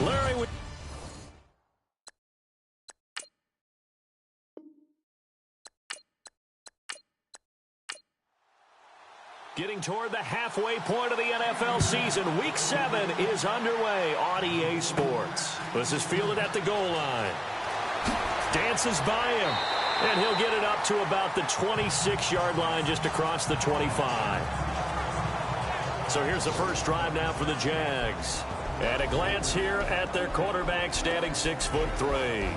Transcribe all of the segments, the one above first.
Larry with getting toward the halfway point of the NFL season. Week 7 is underway on EA Sports. This is fielded at the goal line. Dances by him. And he'll get it up to about the 26-yard line, just across the 25. So here's the first drive now for the Jags. At a glance here at their quarterback, standing 6'3".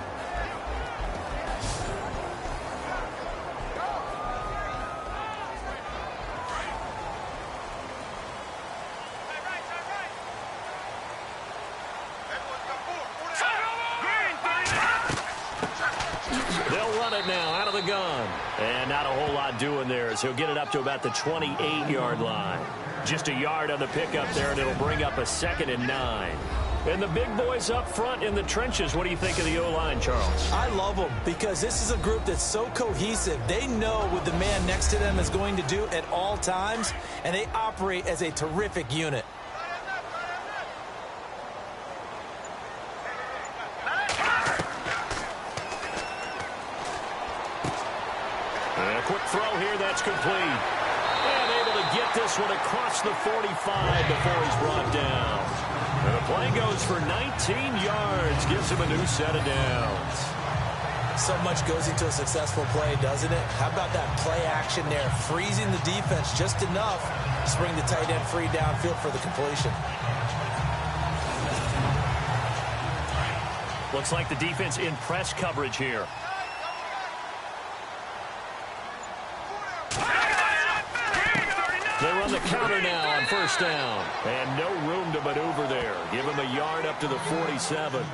And not a whole lot doing there as he'll get it up to about the 28-yard line. Just a yard on the pickup there, and it'll bring up a 2nd and 9. And the big boys up front in the trenches, what do you think of the O-line, Charles? I love them because this is a group that's so cohesive. They know what the man next to them is going to do at all times, and they operate as a terrific unit. Quick throw here, that's complete. And able to get this one across the 45 before he's brought down. And the play goes for 19 yards, gives him a new set of downs. So much goes into a successful play, doesn't it? How about that play action there, freezing the defense just enough to bring the tight end free downfield for the completion. Looks like the defense in press coverage here. They run the counter now on first down. And no room to maneuver there. Give him a yard up to the 47.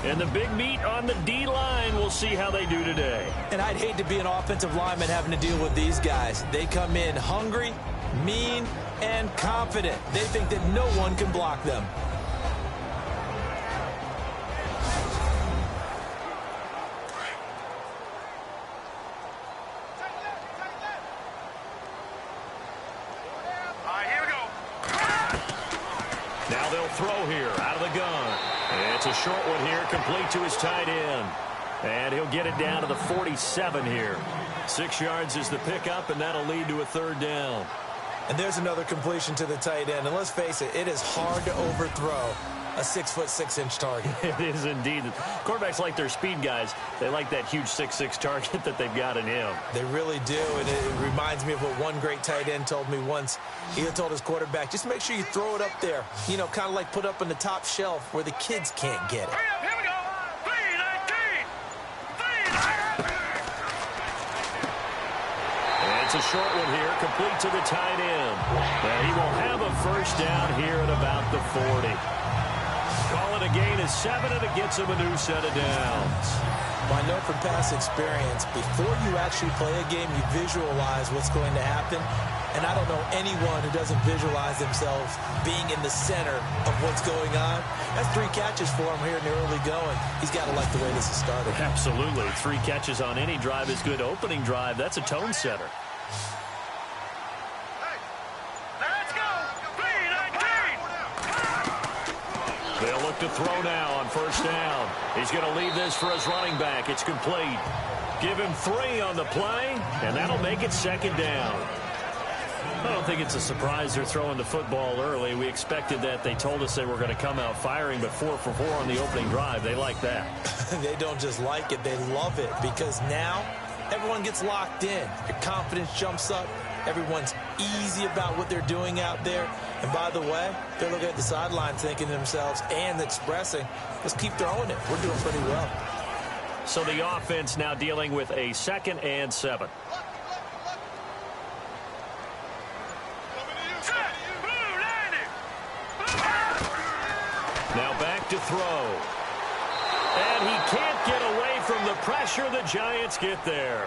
And the big meat on the D-line. We'll see how they do today. And I'd hate to be an offensive lineman having to deal with these guys. They come in hungry, mean, and confident. They think that no one can block them. Throw here out of the gun. And it's a short one here, complete to his tight end. And he'll get it down to the 47 here. 6 yards is the pickup, and that'll lead to a 3rd down. And there's another completion to the tight end. And let's face it, it is hard to overthrow a 6'6" target. It is indeed. Quarterbacks like their speed guys. They like that huge 6'6" target that they've got in him. They really do, and it reminds me of what one great tight end told me once. He told his quarterback, just make sure you throw it up there. You know, kind of like put up on the top shelf where the kids can't get it. Here we go. 3-19. And it's a short one here, complete to the tight end. And he will have a first down here at about the 40. Call it a gain of 7, and it gets him a new set of downs. Well, I know from past experience, before you actually play a game, you visualize what's going to happen. And I don't know anyone who doesn't visualize themselves being in the center of what's going on. That's 3 catches for him here in the early going. He's got to like the way this has started. Absolutely. 3 catches on any drive is good. Opening drive, that's a tone setter. They'll look to throw now on first down. He's going to leave this for his running back. It's complete. Give him 3 on the play, and that'll make it 2nd down. I don't think it's a surprise they're throwing the football early. We expected that. They told us they were going to come out firing, but 4 for 4 on the opening drive. They like that. They don't just like it. They love it because now everyone gets locked in. Your confidence jumps up. Everyone's easy about what they're doing out there. And by the way, they're looking at the sideline thinking to themselves and expressing, let's keep throwing it. We're doing pretty well. So the offense now dealing with a 2nd and 7. Now back to throw. And he can't get away from the pressure. The Giants get there.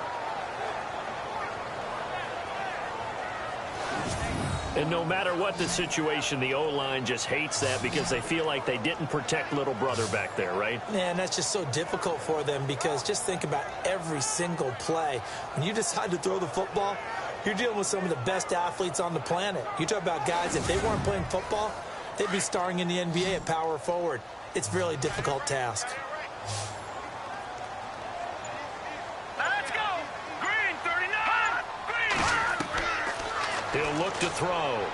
And no matter what the situation, the O-line just hates that because they feel like they didn't protect little brother back there, right? Man, that's just so difficult for them because just think about every single play. When you decide to throw the football, you're dealing with some of the best athletes on the planet. You talk about guys, if they weren't playing football, they'd be starring in the NBA at power forward. It's a really difficult task. Let's go. Green 39. Green. He'll look to throw.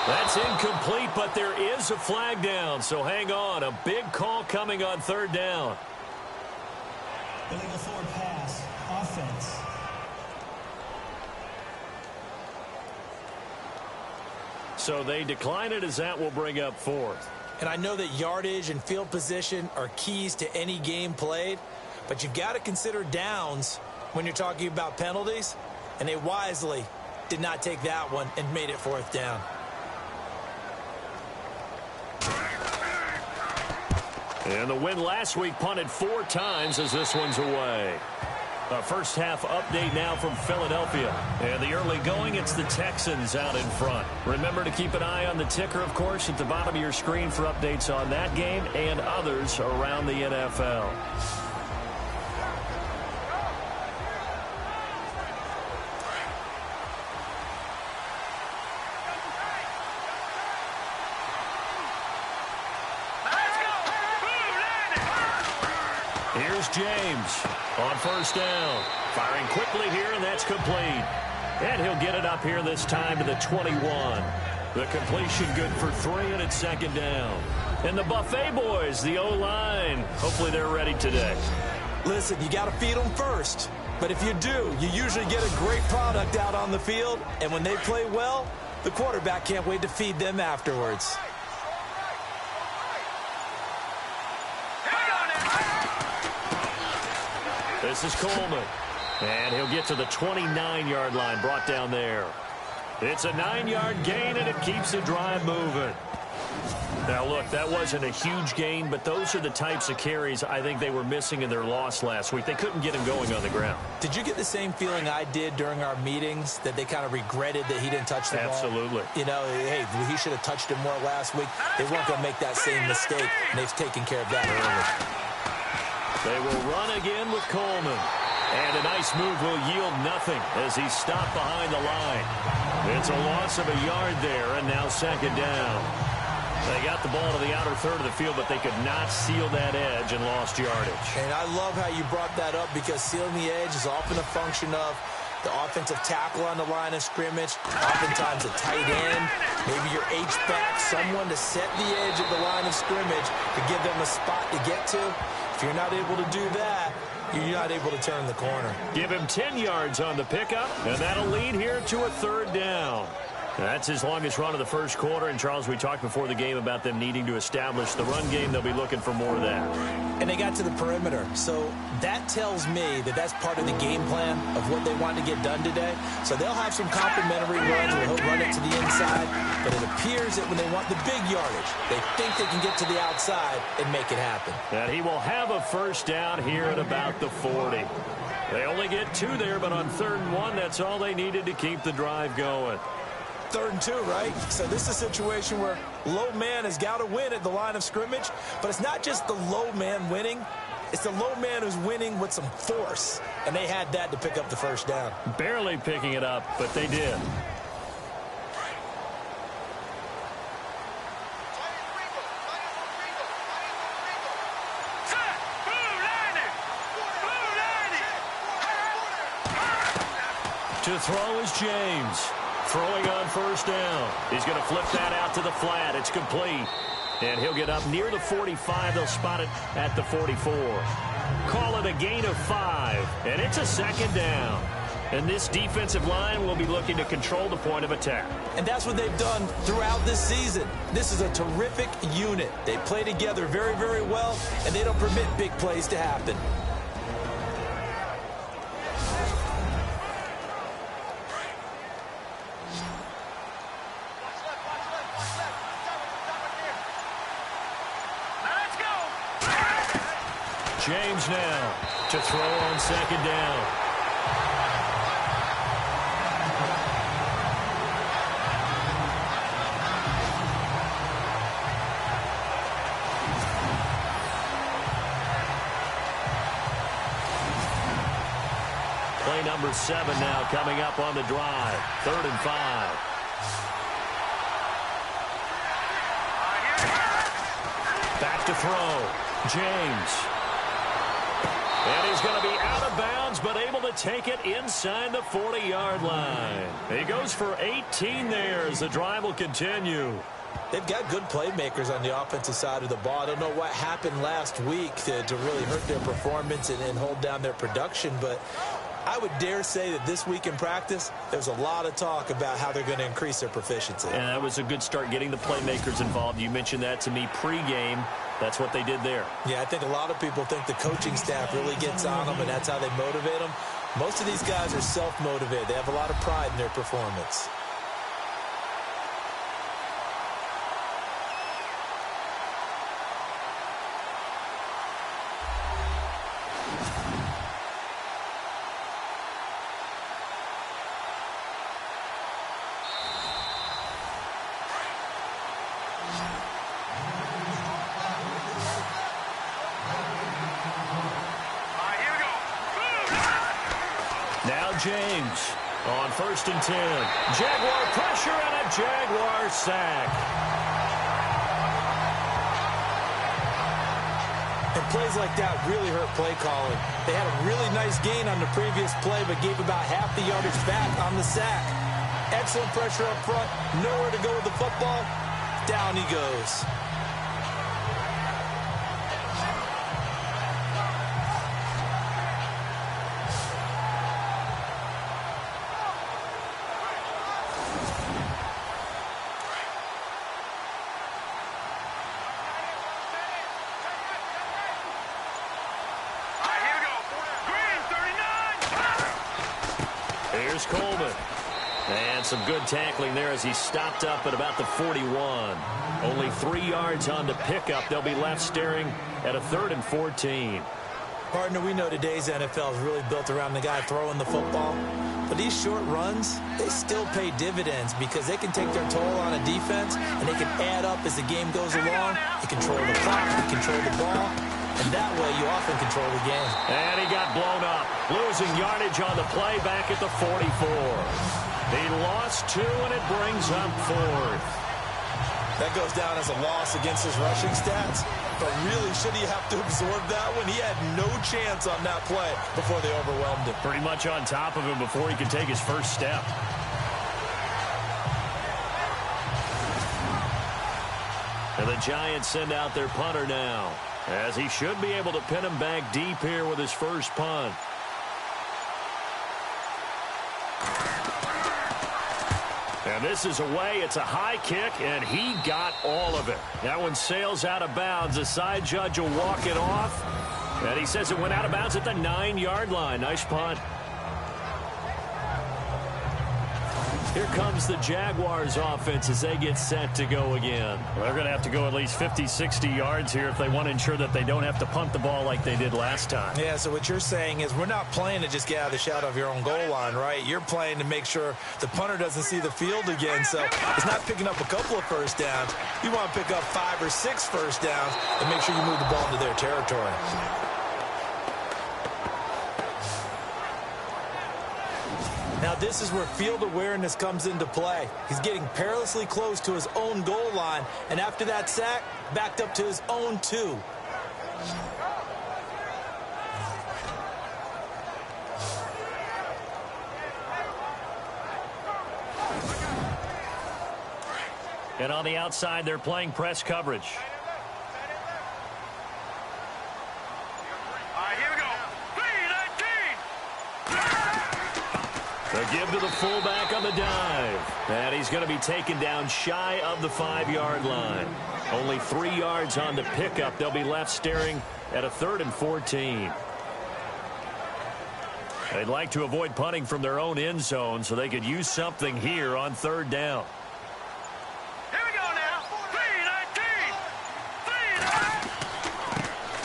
That's incomplete, but there is a flag down, so hang on. A big call coming on third down. Illegal forward pass. Offense. So they decline it as that will bring up fourth. And I know that yardage and field position are keys to any game played, but you've got to consider downs when you're talking about penalties, and they wisely did not take that one and made it fourth down. And the win last week punted 4 times as this one's away. A first half update now from Philadelphia. And the early going, it's the Texans out in front. Remember to keep an eye on the ticker, of course, at the bottom of your screen for updates on that game and others around the NFL. Here's James on first down. Firing quickly here, and that's complete. And he'll get it up here this time to the 21. The completion good for 3, and it's second down. And the Buffet boys, the O-line, hopefully they're ready today. Listen, you got to feed them first. But if you do, you usually get a great product out on the field. And when they play well, the quarterback can't wait to feed them afterwards. This is Coleman. And he'll get to the 29-yard line, brought down there. It's a 9-yard gain, and it keeps the drive moving. Now, look, that wasn't a huge gain, but those are the types of carries I think they were missing in their loss last week. They couldn't get him going on the ground. Did you get the same feeling I did during our meetings, that they kind of regretted that he didn't touch the ball? Absolutely. You know, hey, he should have touched it more last week. They weren't going to make that same mistake, and they've taken care of that early. They will run again with Coleman. And a nice move will yield nothing as he's stopped behind the line. It's a loss of a yard there, and now second down. They got the ball to the outer third of the field, but they could not seal that edge and lost yardage. And I love how you brought that up, because sealing the edge is often a function of the offensive tackle on the line of scrimmage, oftentimes a tight end, maybe your H-back, someone to set the edge of the line of scrimmage to give them a spot to get to. If you're not able to do that, you're not able to turn the corner. Give him 10 yards on the pickup, and that'll lead here to a third down. That's his longest run of the first quarter. And, Charles, we talked before the game about them needing to establish the run game. They'll be looking for more of that. And they got to the perimeter. So that tells me that that's part of the game plan of what they want to get done today. So they'll have some complimentary runs where he'll run it to the inside. But it appears that when they want the big yardage, they think they can get to the outside and make it happen. And he will have a first down here at about the 40. They only get 2 there, but on 3rd and 1, that's all they needed to keep the drive going. 3rd and 2, right? So this is a situation where low man has got to win at the line of scrimmage, but it's not just the low man winning. It's the low man who's winning with some force, and they had that to pick up the first down. Barely picking it up, but they did. To throw is James. Throwing on first down. He's going to flip that out to the flat. It's complete. And he'll get up near the 45. They'll spot it at the 44. Call it a gain of 5. And it's a second down. And this defensive line will be looking to control the point of attack. And that's what they've done throughout this season. This is a terrific unit. They play together very, very well, and they don't permit big plays to happen. James now to throw on second down. Play number 7 now coming up on the drive. 3rd and 5. Back to throw. James. And he's going to be out of bounds, but able to take it inside the 40-yard line. He goes for 18 there as the drive will continue. They've got good playmakers on the offensive side of the ball. I don't know what happened last week to really hurt their performance and hold down their production, but I would dare say that this week in practice, there's a lot of talk about how they're going to increase their proficiency. And that was a good start getting the playmakers involved. You mentioned that to me pregame. That's what they did there. Yeah, I think a lot of people think the coaching staff really gets on them, and that's how they motivate them. Most of these guys are self-motivated. They have a lot of pride in their performance. James on 1st and 10. Jaguar pressure and a Jaguar sack. And plays like that really hurt play calling. They had a really nice gain on the previous play, but gave about half the yardage back on the sack. Excellent pressure up front. Nowhere to go with the football. Down he goes. Here's Coleman. And some good tackling there as he stopped up at about the 41. Only 3 yards on the pickup. They'll be left staring at a 3rd and 14. Partner, we know today's NFL is really built around the guy throwing the football. But these short runs, they still pay dividends because they can take their toll on a defense, and they can add up as the game goes along. You control the clock, you control the ball, and that way you often control the game. And he got blown up, losing yardage on the play back at the 44. He lost 2, and it brings up 4th. That goes down as a loss against his rushing stats. But really, should he have to absorb that one? He had no chance on that play before they overwhelmed him. Pretty much on top of him before he could take his first step. And the Giants send out their punter now, as he should be able to pin him back deep here with his first punt. And this is away. It's a high kick, and he got all of it. That one sails out of bounds. The side judge will walk it off. And he says it went out of bounds at the 9-yard line. Nice punt. Here comes the Jaguars offense as they get set to go again. Well, they're going to have to go at least 50, 60 yards here if they want to ensure that they don't have to punt the ball like they did last time. Yeah, so what you're saying is we're not playing to just get out of the shadow of your own goal line, right? You're playing to make sure the punter doesn't see the field again. So it's not picking up a couple of first downs. You want to pick up 5 or 6 first downs and make sure you move the ball into their territory. Now this is where field awareness comes into play. He's getting perilously close to his own goal line, and after that sack, backed up to his own 2. And on the outside, they're playing press coverage. The give to the fullback on the dive. And he's going to be taken down shy of the 5-yard line. Only 3 yards on the pickup. They'll be left staring at a 3rd and 14. They'd like to avoid punting from their own end zone so they could use something here on 3rd down. Here we go now.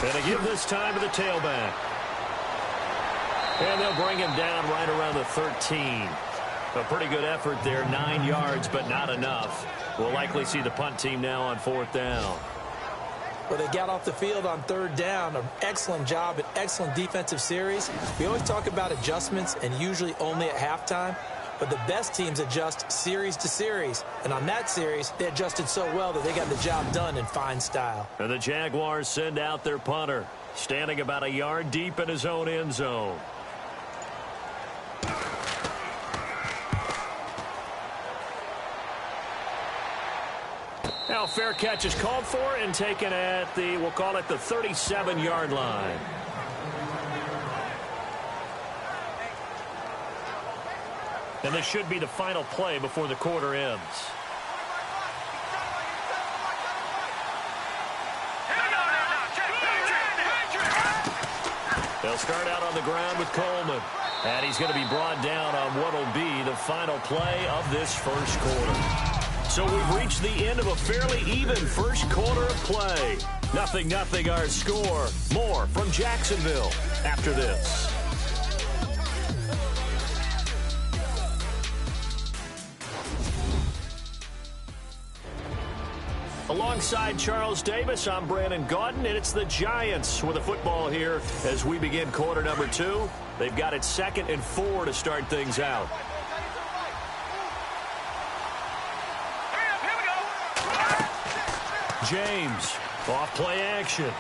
3-19. And a give this time to the tailback. And they'll bring him down right around the 13. A pretty good effort there, 9 yards, but not enough. We'll likely see the punt team now on 4th down. Well, they got off the field on third down. An excellent job, an excellent defensive series. We always talk about adjustments and usually only at halftime. But the best teams adjust series to series. And on that series, they adjusted so well that they got the job done in fine style. And the Jaguars send out their punter, standing about a yard deep in his own end zone. Now fair catch is called for and taken at the, we'll call it the 37-yard line. And this should be the final play before the quarter ends. They'll start out on the ground with Coleman. And he's going to be brought down on what will be the final play of this first quarter. So we've reached the end of a fairly even first quarter of play. 0-0 our score. More from Jacksonville after this. Alongside Charles Davis, I'm Brandon Gaudin, and it's the Giants with the football here as we begin quarter number 2. They've got it 2nd and 4 to start things out. James, off play action.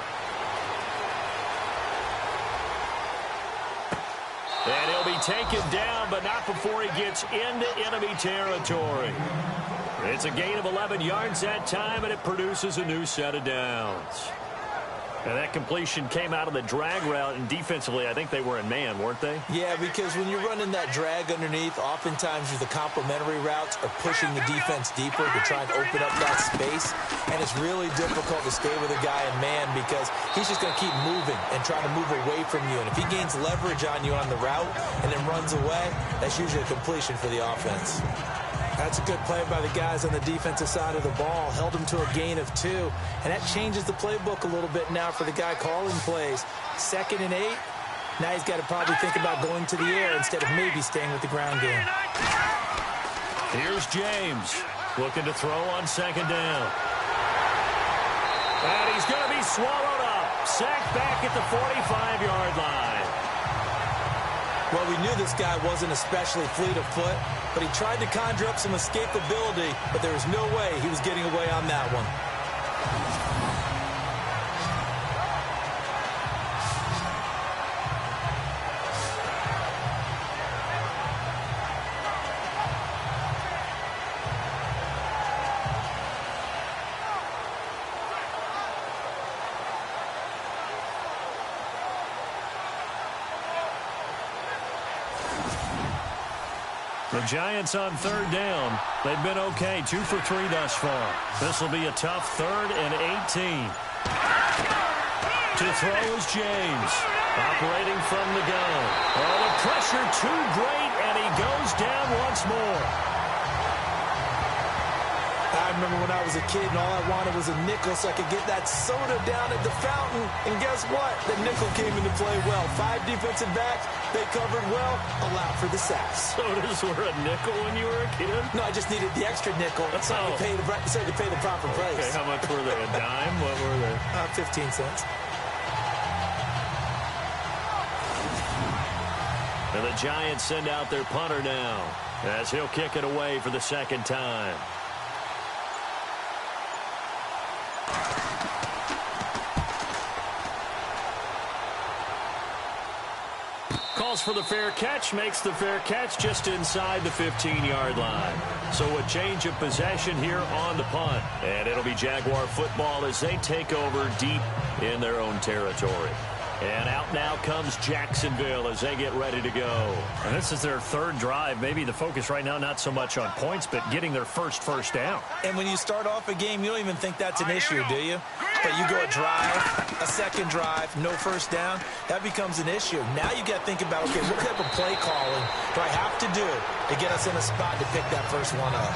And he'll be taken down, but not before he gets into enemy territory. It's a gain of 11 yards that time, and it produces a new set of downs. And that completion came out of the drag route, and defensively, I think they were in man, weren't they? Yeah, because when you're running that drag underneath, oftentimes the complementary routes are pushing the defense deeper to try and open up that space. And it's really difficult to stay with a guy in man because he's just going to keep moving and trying to move away from you. And if he gains leverage on you on the route and then runs away, that's usually a completion for the offense. That's a good play by the guys on the defensive side of the ball. Held him to a gain of 2. And that changes the playbook a little bit now for the guy calling plays. 2nd and 8. Now he's got to probably think about going to the air instead of maybe staying with the ground game. Here's James looking to throw on 2nd down. And he's going to be swallowed up. Sacked back at the 45-yard line. Well, we knew this guy wasn't especially fleet of foot, but he tried to conjure up some escapability, but there was no way he was getting away on that one. The Giants on 3rd down. They've been okay, 2 for 3 thus far. This will be a tough 3rd and 18. To throw is James, operating from the gun. Oh, the pressure too great, and he goes down once more. I remember when I was a kid and all I wanted was a nickel so I could get that soda down at the fountain. And guess what? The nickel came into play well. 5 defensive backs. They covered well. Allowed for the sacks. Sodas were a nickel when you were a kid? No, I just needed the extra nickel so I could pay the proper price. Okay, how much were they? A dime? What were they? 15 cents. And the Giants send out their punter now as he'll kick it away for the 2nd time. Calls for the fair catch, makes the fair catch just inside the 15-yard line. So a change of possession here on the punt. And it'll be Jaguar football as they take over deep in their own territory. And out now comes Jacksonville as they get ready to go. And this is their 3rd drive. Maybe the focus right now not so much on points, but getting their first down. And when you start off a game, you don't even think that's an issue, do you? But you go a drive, a 2nd drive, no first down, that becomes an issue. Now you got to think about, okay, what type of play calling do I have to do to get us in a spot to pick that first one up?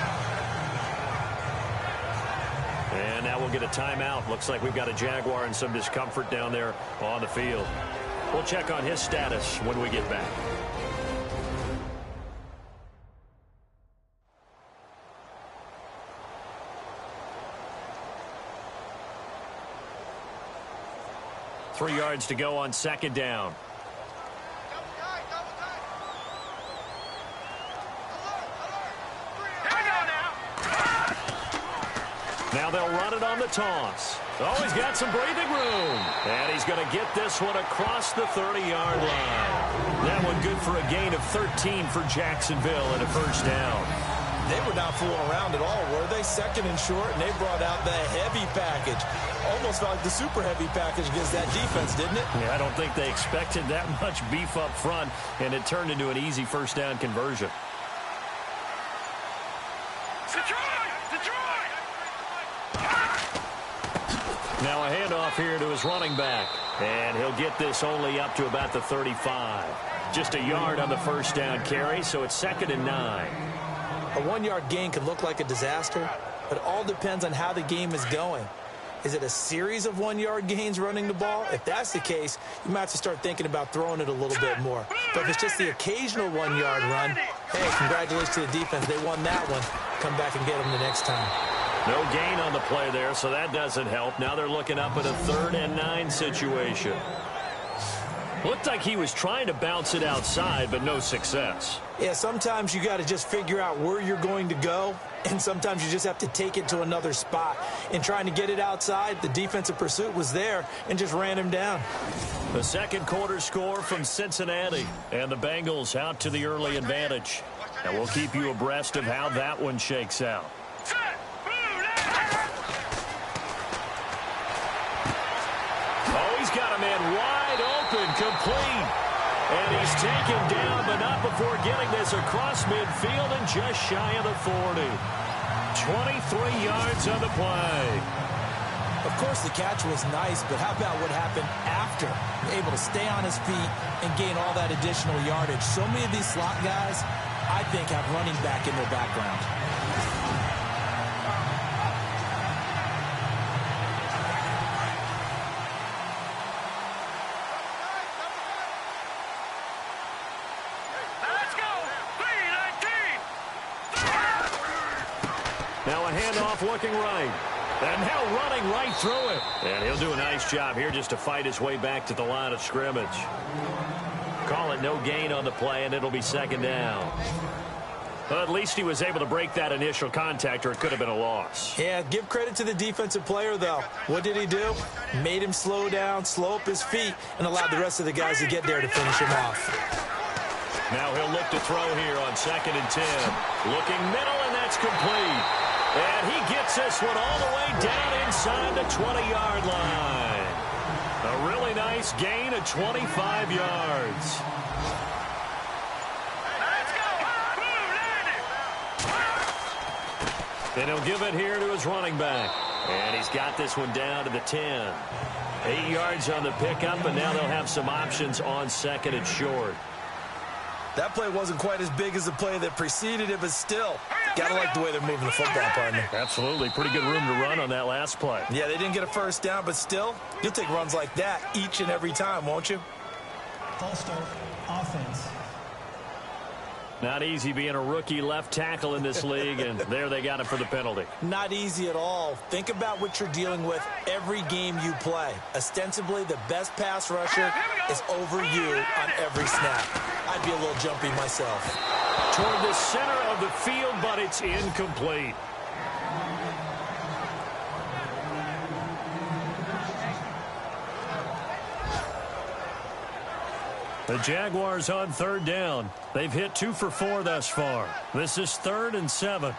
And now we'll get a timeout. Looks like we've got a Jaguar in some discomfort down there on the field. We'll check on his status when we get back. 3 yards to go on second down. Now they'll run it on the toss. Oh, he's got some breathing room. And he's going to get this one across the 30-yard line. That one good for a gain of 13 for Jacksonville and a first down. They were not fooling around at all, were they? Second and short, and they brought out the heavy package. Almost felt like the super heavy package against that defense, didn't it? Yeah, I don't think they expected that much beef up front, and it turned into an easy first down conversion. Now a handoff here to his running back. And he'll get this only up to about the 35. Just a yard on the first down carry, so it's 2nd and 9. A 1-yard gain could look like a disaster, but it all depends on how the game is going. Is it a series of 1-yard gains running the ball? If that's the case, you might have to start thinking about throwing it a little bit more. But if it's just the occasional 1-yard run, hey, congratulations to the defense. They won that one. Come back and get them the next time. No gain on the play there, so that doesn't help. Now they're looking up at a 3rd and 9 situation. Looked like he was trying to bounce it outside, but no success. Yeah, sometimes you got to just figure out where you're going to go, and sometimes you just have to take it to another spot. In trying to get it outside, the defensive pursuit was there and just ran him down. The second quarter score from Cincinnati, and the Bengals out to the early advantage. And we'll keep you abreast of how that one shakes out. Oh, he's got a man wide open, complete. And he's taken down, but not before getting this across midfield and just shy of the 40. 23 yards on the play. Of course, the catch was nice, but how about what happened after? Able to stay on his feet and gain all that additional yardage. So many of these slot guys, I think, have running back in their background. Now a handoff looking right. And now running right through it. And he'll do a nice job here just to fight his way back to the line of scrimmage. Call it no gain on the play, and it'll be 2nd down. Well, at least he was able to break that initial contact, or it could have been a loss. Yeah, give credit to the defensive player, though. What did he do? Made him slow down, slow up his feet, and allowed the rest of the guys to get there to finish him off. Now he'll look to throw here on 2nd and 10. Looking middle, and that's complete. And he gets this one all the way down inside the 20-yard line. A really nice gain of 25 yards. And he'll give it here to his running back. And he's got this one down to the 10. 8 yards on the pickup, and now they'll have some options on 2nd and short. That play wasn't quite as big as the play that preceded it, but still, gotta like the way they're moving the football, partner. Absolutely. Pretty good room to run on that last play. Yeah, they didn't get a first down, but still, you'll take runs like that each and every time, won't you? False start, offense. Not easy being a rookie left tackle in this league, and there they got it for the penalty. Not easy at all. Think about what you're dealing with every game you play. Ostensibly, the best pass rusher is over you on every snap. I'd be a little jumpy myself. Toward the center of the field, but it's incomplete. The Jaguars on 3rd down. They've hit 2 for 4 thus far. This is 3rd and 7.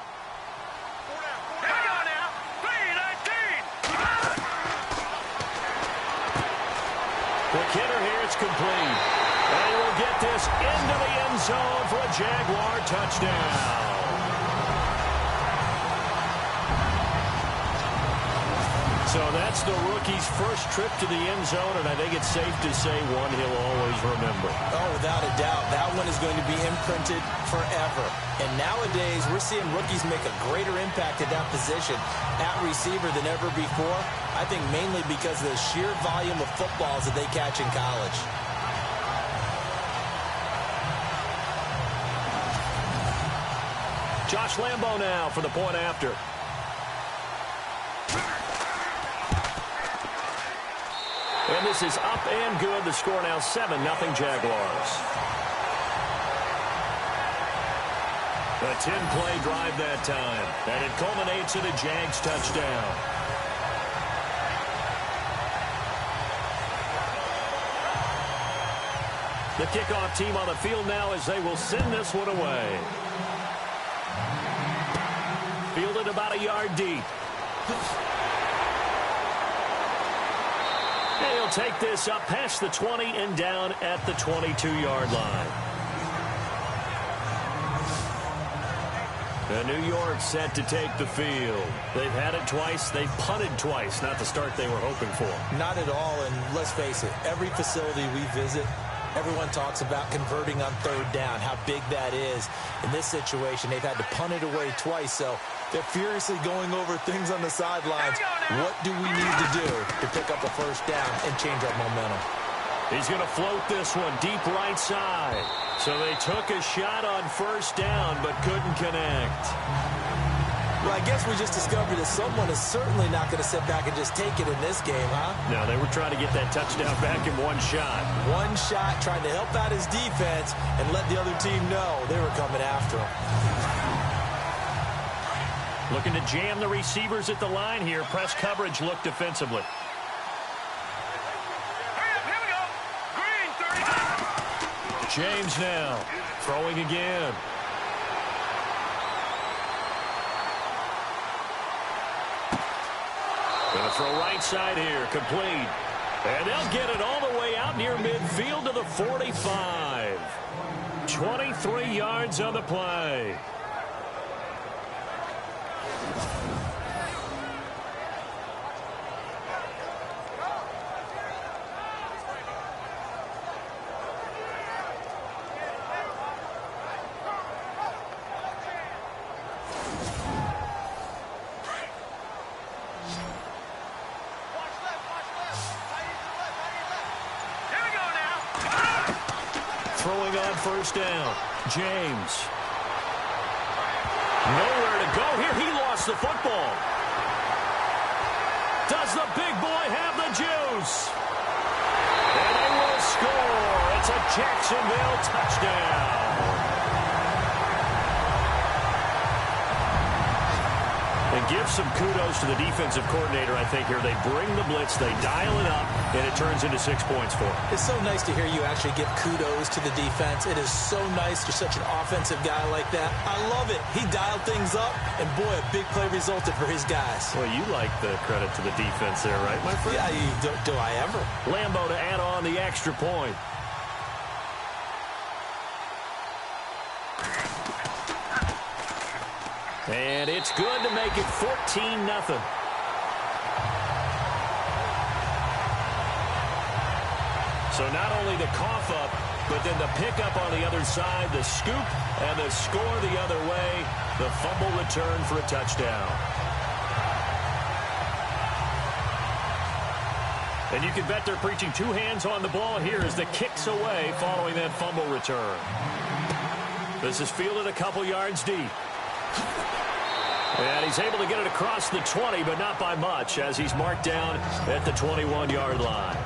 McKinnon here, it's complete. And we'll get this into the end zone for a Jaguar touchdown. So that's the rookie's first trip to the end zone, and I think it's safe to say one he'll always remember. Oh, without a doubt. That one is going to be imprinted forever. And nowadays, we're seeing rookies make a greater impact at that position at receiver than ever before. I think mainly because of the sheer volume of footballs that they catch in college. Josh Lambo now for the point after. And And this is up and good. The score now 7-0 Jaguars. A 10-play drive that time. And it culminates in a Jags touchdown. The kickoff team on the field now as they will send this one away. Fielded about a yard deep. And he'll take this up past the 20 and down at the 22-yard line. And New York set to take the field. They've had it twice. They've punted twice. Not the start they were hoping for. Not at all, and let's face it, every facility we visit, everyone talks about converting on third down, how big that is. In this situation, they've had to punt it away twice, so they're furiously going over things on the sidelines. What do we need to do to pick up a first down and change our momentum? He's going to float this one deep right side. So they took a shot on first down but couldn't connect. Well, I guess we just discovered that someone is certainly not going to sit back and just take it in this game, huh? No, they were trying to get that touchdown back in one shot. One shot, trying to help out his defense and let the other team know they were coming after him. Looking to jam the receivers at the line here. Press coverage look defensively. James now throwing again. Going to throw right side here, complete. And they'll get it all the way out near midfield to the 45. 23 yards on the play. Throwing on first down. James. Nowhere to go here. He lost the football. Does the big boy have the juice? And they will score. It's a Jacksonville touchdown. And give some kudos to the defensive coordinator, I think, here. They bring the blitz, they dial it up, and it turns into 6 points for them. It's so nice to hear you actually give kudos to the defense. It is so nice. You're such an offensive guy like that. I love it. He dialed things up, and boy, a big play resulted for his guys. Well, you like the credit to the defense there, right, my friend? Yeah, do I ever? Lambeau to add on the extra point. And it's good to make it 14-0. So not only the cough up, but then the pickup on the other side, the scoop, and the score the other way, the fumble return for a touchdown. And you can bet they're preaching two hands on the ball here as the kick's away following that fumble return. This is fielded a couple yards deep. And he's able to get it across the 20, but not by much, as he's marked down at the 21-yard line.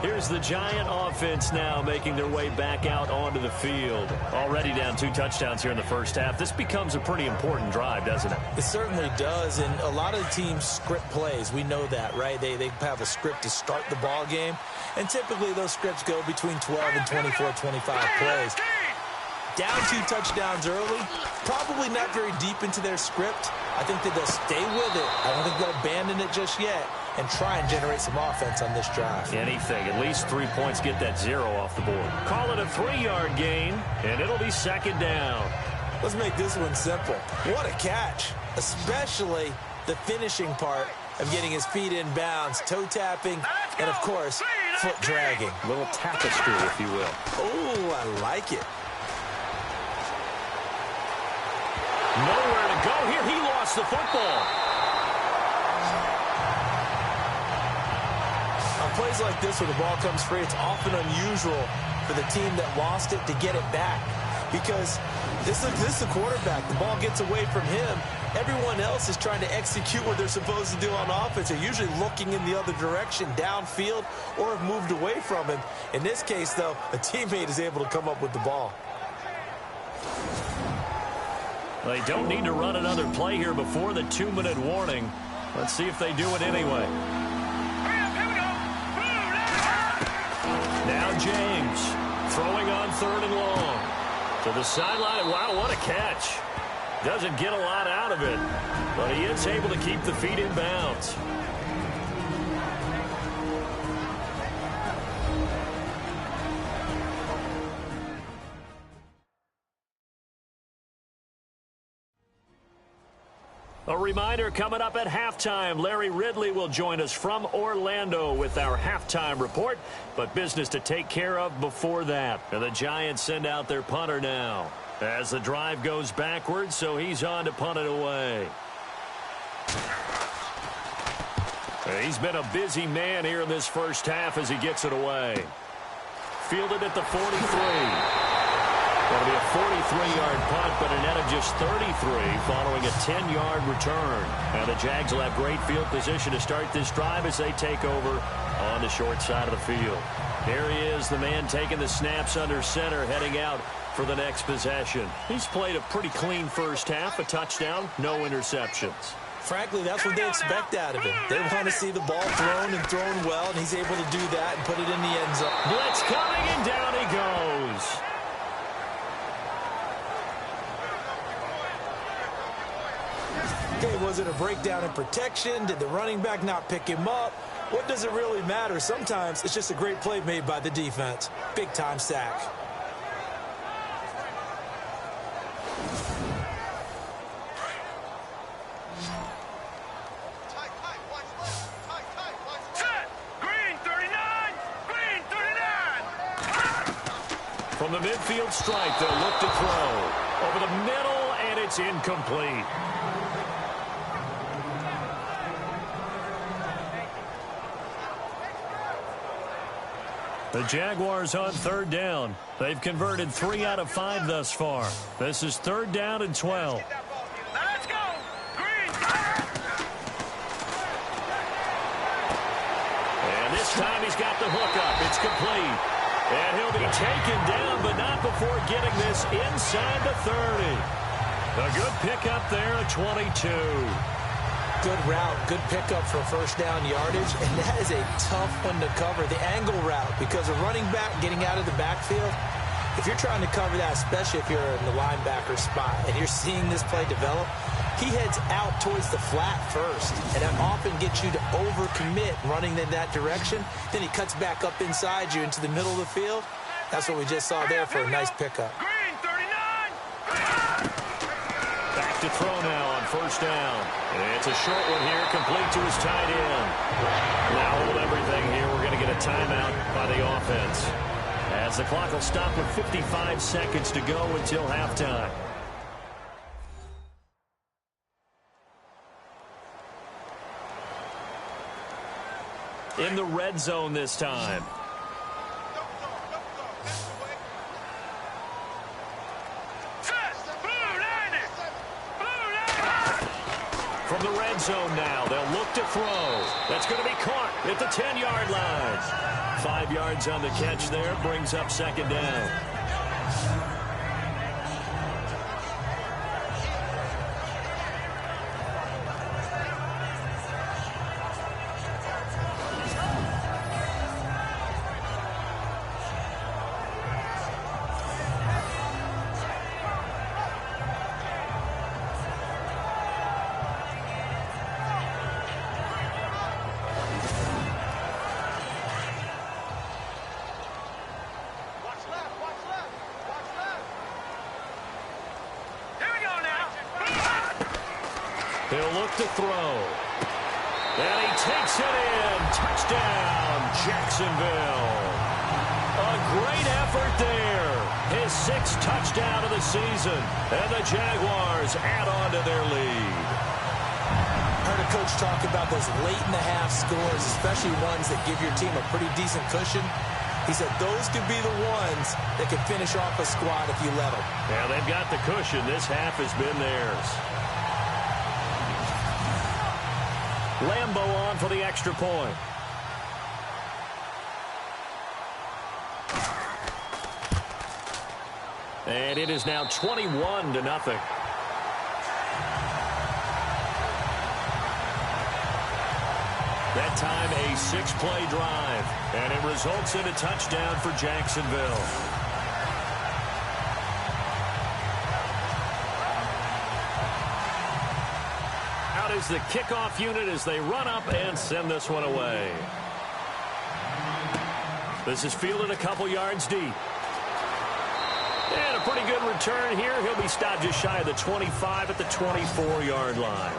Here's the Giant offense now making their way back out onto the field. Already down 2 touchdowns here in the first half. This becomes a pretty important drive, doesn't it? It certainly does, and a lot of teams script plays. We know that, right? They have a script to start the ball game, and typically those scripts go between 12 and 24, 25 plays. Down 2 touchdowns early, probably not very deep into their script. I think that they'll stay with it. I don't think they'll abandon it just yet and try and generate some offense on this drive. Anything. At least 3 points, get that 0 off the board. Call it a 3-yard gain, and it'll be second down. Let's make this one simple. What a catch, especially the finishing part of getting his feet in bounds, toe tapping, and, of course, foot dragging. Little tapestry, if you will. Oh, I like it. Nowhere to go here. He lost the football. On plays like this where the ball comes free, it's often unusual for the team that lost it to get it back. Because this is the quarterback. The ball gets away from him, everyone else is trying to execute what they're supposed to do on offense. They're usually looking in the other direction, downfield, or have moved away from him. In this case, though, a teammate is able to come up with the ball. They don't need to run another play here before the 2-minute warning. Let's see if they do it anyway. Now James throwing on 3rd and long. To the sideline. Wow, what a catch. Doesn't get a lot out of it, but he is able to keep the feet in bounds. A reminder, coming up at halftime, Larry Ridley will join us from Orlando with our halftime report, but business to take care of before that. And the Giants send out their punter now as the drive goes backwards, so he's on to punt it away. He's been a busy man here in this first half as he gets it away. Fielded at the 43. That'll be a 43-yard punt, but a net of just 33 following a 10-yard return. And the Jags will have great field position to start this drive as they take over on the short side of the field. Here he is, the man taking the snaps under center, heading out for the next possession. He's played a pretty clean first half, a touchdown, no interceptions. Frankly, that's what they expect out of him. They want to see the ball thrown and thrown well, and he's able to do that and put it in the end zone. Blitz coming, and down he goes. Okay, was it a breakdown in protection? Did the running back not pick him up? What does it really matter? Sometimes it's just a great play made by the defense. Big-time sack. From the midfield stripe, they'll look to throw. Over the middle, and it's incomplete. The Jaguars on 3rd down. They've converted 3 out of 5 thus far. This is 3rd down and 12. Let's go! Green! And this time he's got the hook up. It's complete. And he'll be taken down, but not before getting this inside the 30. A good pickup there at 22. Good route, good pickup for first down yardage, and that is a tough one to cover, the angle route, because a running back getting out of the backfield, if you're trying to cover that, especially if you're in the linebacker spot and you're seeing this play develop, he heads out towards the flat first, and that often gets you to overcommit running in that direction. Then he cuts back up inside you into the middle of the field. That's what we just saw there for a nice pickup. Green, 39! Back to throw now on first down. And it's a short one here, complete to his tight end. Now hold everything here. We're going to get a timeout by the offense, as the clock will stop with 55 seconds to go until halftime. In the red zone this time. From the red zone now, they'll look to throw. That's going to be caught at the 10-yard line. 5 yards on the catch there, brings up 2nd down. He'll look to throw. And he takes it in. Touchdown, Jacksonville. A great effort there. His 6th touchdown of the season. And the Jaguars add on to their lead. Heard a coach talk about those late-in-the-half scores, especially ones that give your team a pretty decent cushion. He said those could be the ones that can finish off a squad if you let them. Yeah, they've got the cushion. This half has been theirs. Lambeau on for the extra point. And it is now 21-0. That time a 6-play drive, and it results in a touchdown for Jacksonville. Out is the kickoff unit as they run up and send this one away. This is fielded a couple yards deep. And a pretty good return here. He'll be stopped just shy of the 25 at the 24-yard line.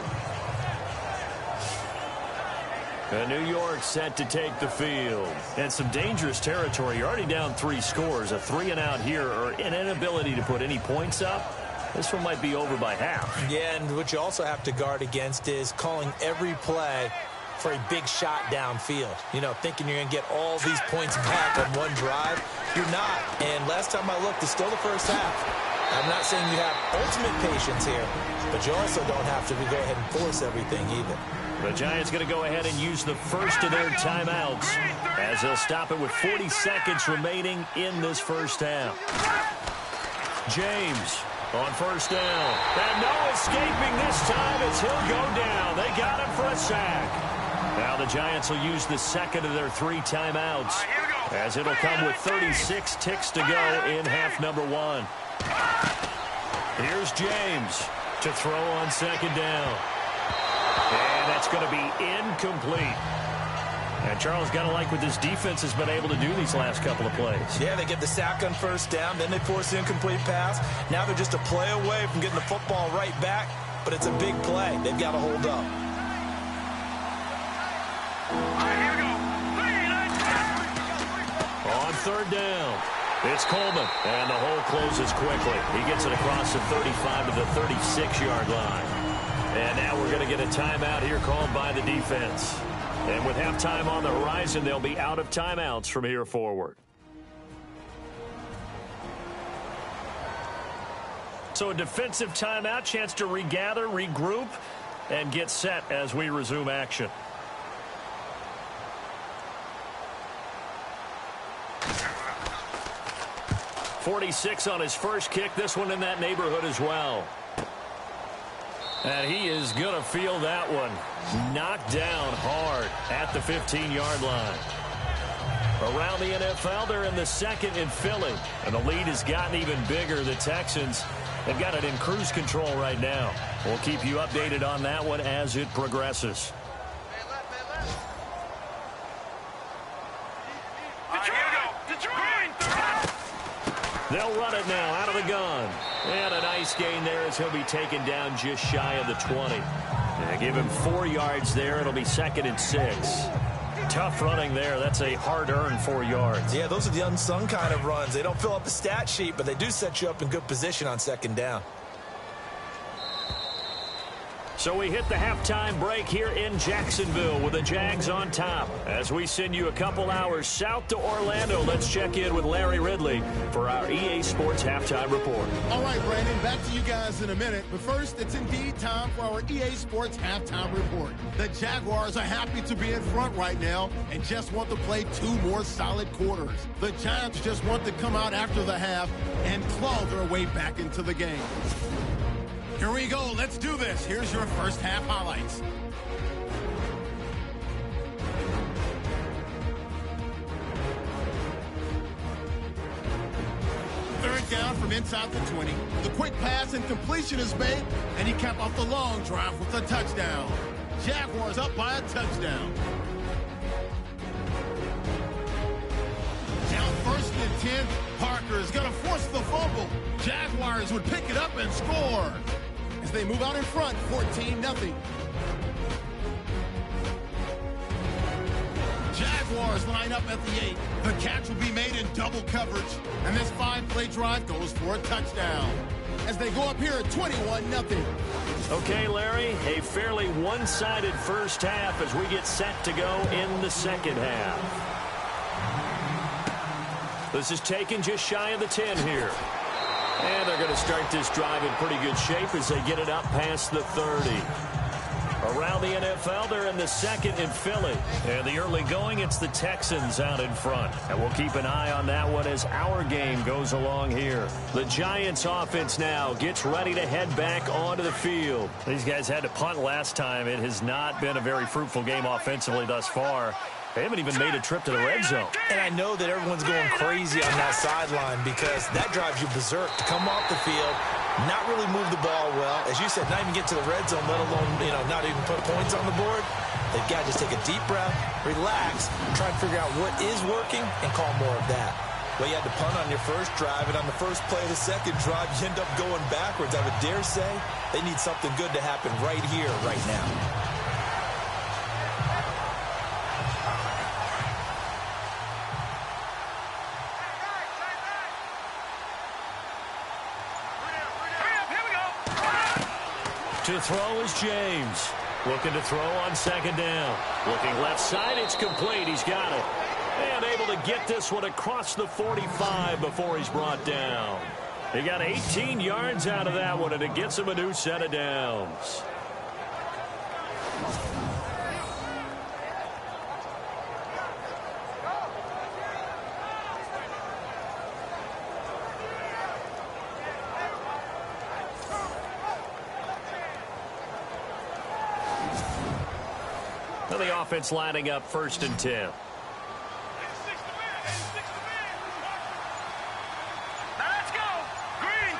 And New York set to take the field. And some dangerous territory. You're already down 3 scores. A 3-and-out here, or an inability to put any points up. This one might be over by half. Yeah, and what you also have to guard against is calling every play for a big shot downfield. You know, thinking you're going to get all these points back on one drive. You're not. And last time I looked, it's still the first half. I'm not saying you have ultimate patience here, but you also don't have to go ahead and force everything either. The Giants going to go ahead and use the first of their timeouts as they'll stop it with 40 seconds remaining in this first half. James on first down. And no escaping this time as he'll go down. They got him for a sack. Now the Giants will use the second of their 3 timeouts as it'll come with 36 ticks to go in half number 1. Here's James to throw on second down. And that's going to be incomplete. And Charles, got to like what this defense has been able to do these last couple of plays. Yeah, they get the sack on first down, then they force the incomplete pass. Now they're just a play away from getting the football right back, but it's a big play. They've got to hold up. On third down, it's Coleman, and the hole closes quickly. He gets it across the 35 to the 36-yard line. And now we're going to get a timeout here called by the defense. And with halftime on the horizon, they'll be out of timeouts from here forward. So a defensive timeout, chance to regather, regroup, and get set as we resume action. .46 on his first kick. This one in that neighborhood as well. And he is going to feel that one. Knocked down hard at the 15-yard line. Around the NFL, they're in the second in Philly. And the lead has gotten even bigger. The Texans have got it in cruise control right now. We'll keep you updated on that one as it progresses. They'll run it now out of the gun. And a nice gain there as he'll be taken down just shy of the 20. And give him 4 yards there. It'll be 2nd and 6. Tough running there. That's a hard-earned 4 yards. Yeah, those are the unsung kind of runs. They don't fill up the stat sheet, but they do set you up in good position on second down. So we hit the halftime break here in Jacksonville with the Jags on top. As we send you a couple hours south to Orlando, let's check in with Larry Ridley for our EA Sports Halftime Report. All right, Brandon, back to you guys in a minute. But first, it's indeed time for our EA Sports Halftime Report. The Jaguars are happy to be in front right now and just want to play 2 more solid quarters. The Giants just want to come out after the half and claw their way back into the game. Here we go. Let's do this. Here's your first half highlights. Third down from inside the 20. The quick pass and completion is made, and he capped off the long drive with a touchdown. Jaguars up by a touchdown. Now 1st and 10. Parker is going to force the fumble. Jaguars would pick it up and score. As they move out in front, 14-0. Jaguars line up at the 8. The catch will be made in double coverage, and this 5-play drive goes for a touchdown. As they go up here at 21-0. Okay, Larry, a fairly one-sided first half as we get set to go in the second half. This is taken just shy of the 10 here. And they're going to start this drive in pretty good shape as they get it up past the 30. Around the NFL, they're in the second in Philly. And the early going, it's the Texans out in front. And we'll keep an eye on that one as our game goes along here. The Giants offense now gets ready to head back onto the field. These guys had to punt last time. It has not been a very fruitful game offensively thus far. They haven't even made a trip to the red zone. And I know that everyone's going crazy on that sideline because that drives you berserk to come off the field, not really move the ball well. As you said, not even get to the red zone, let alone, not even put points on the board. They've got to just take a deep breath, relax, try and figure out what is working, and call more of that. Well, you had to punt on your first drive, and on the first play of the second drive, you end up going backwards. I would dare say they need something good to happen right here, right now. To throw is James. Looking to throw on second down. Looking left side, it's complete. He's got it. And able to get this one across the 45 before he's brought down. He got 18 yards out of that one, and it gets him a new set of downs. The offense lining up 1st and 10. Let's go. Green,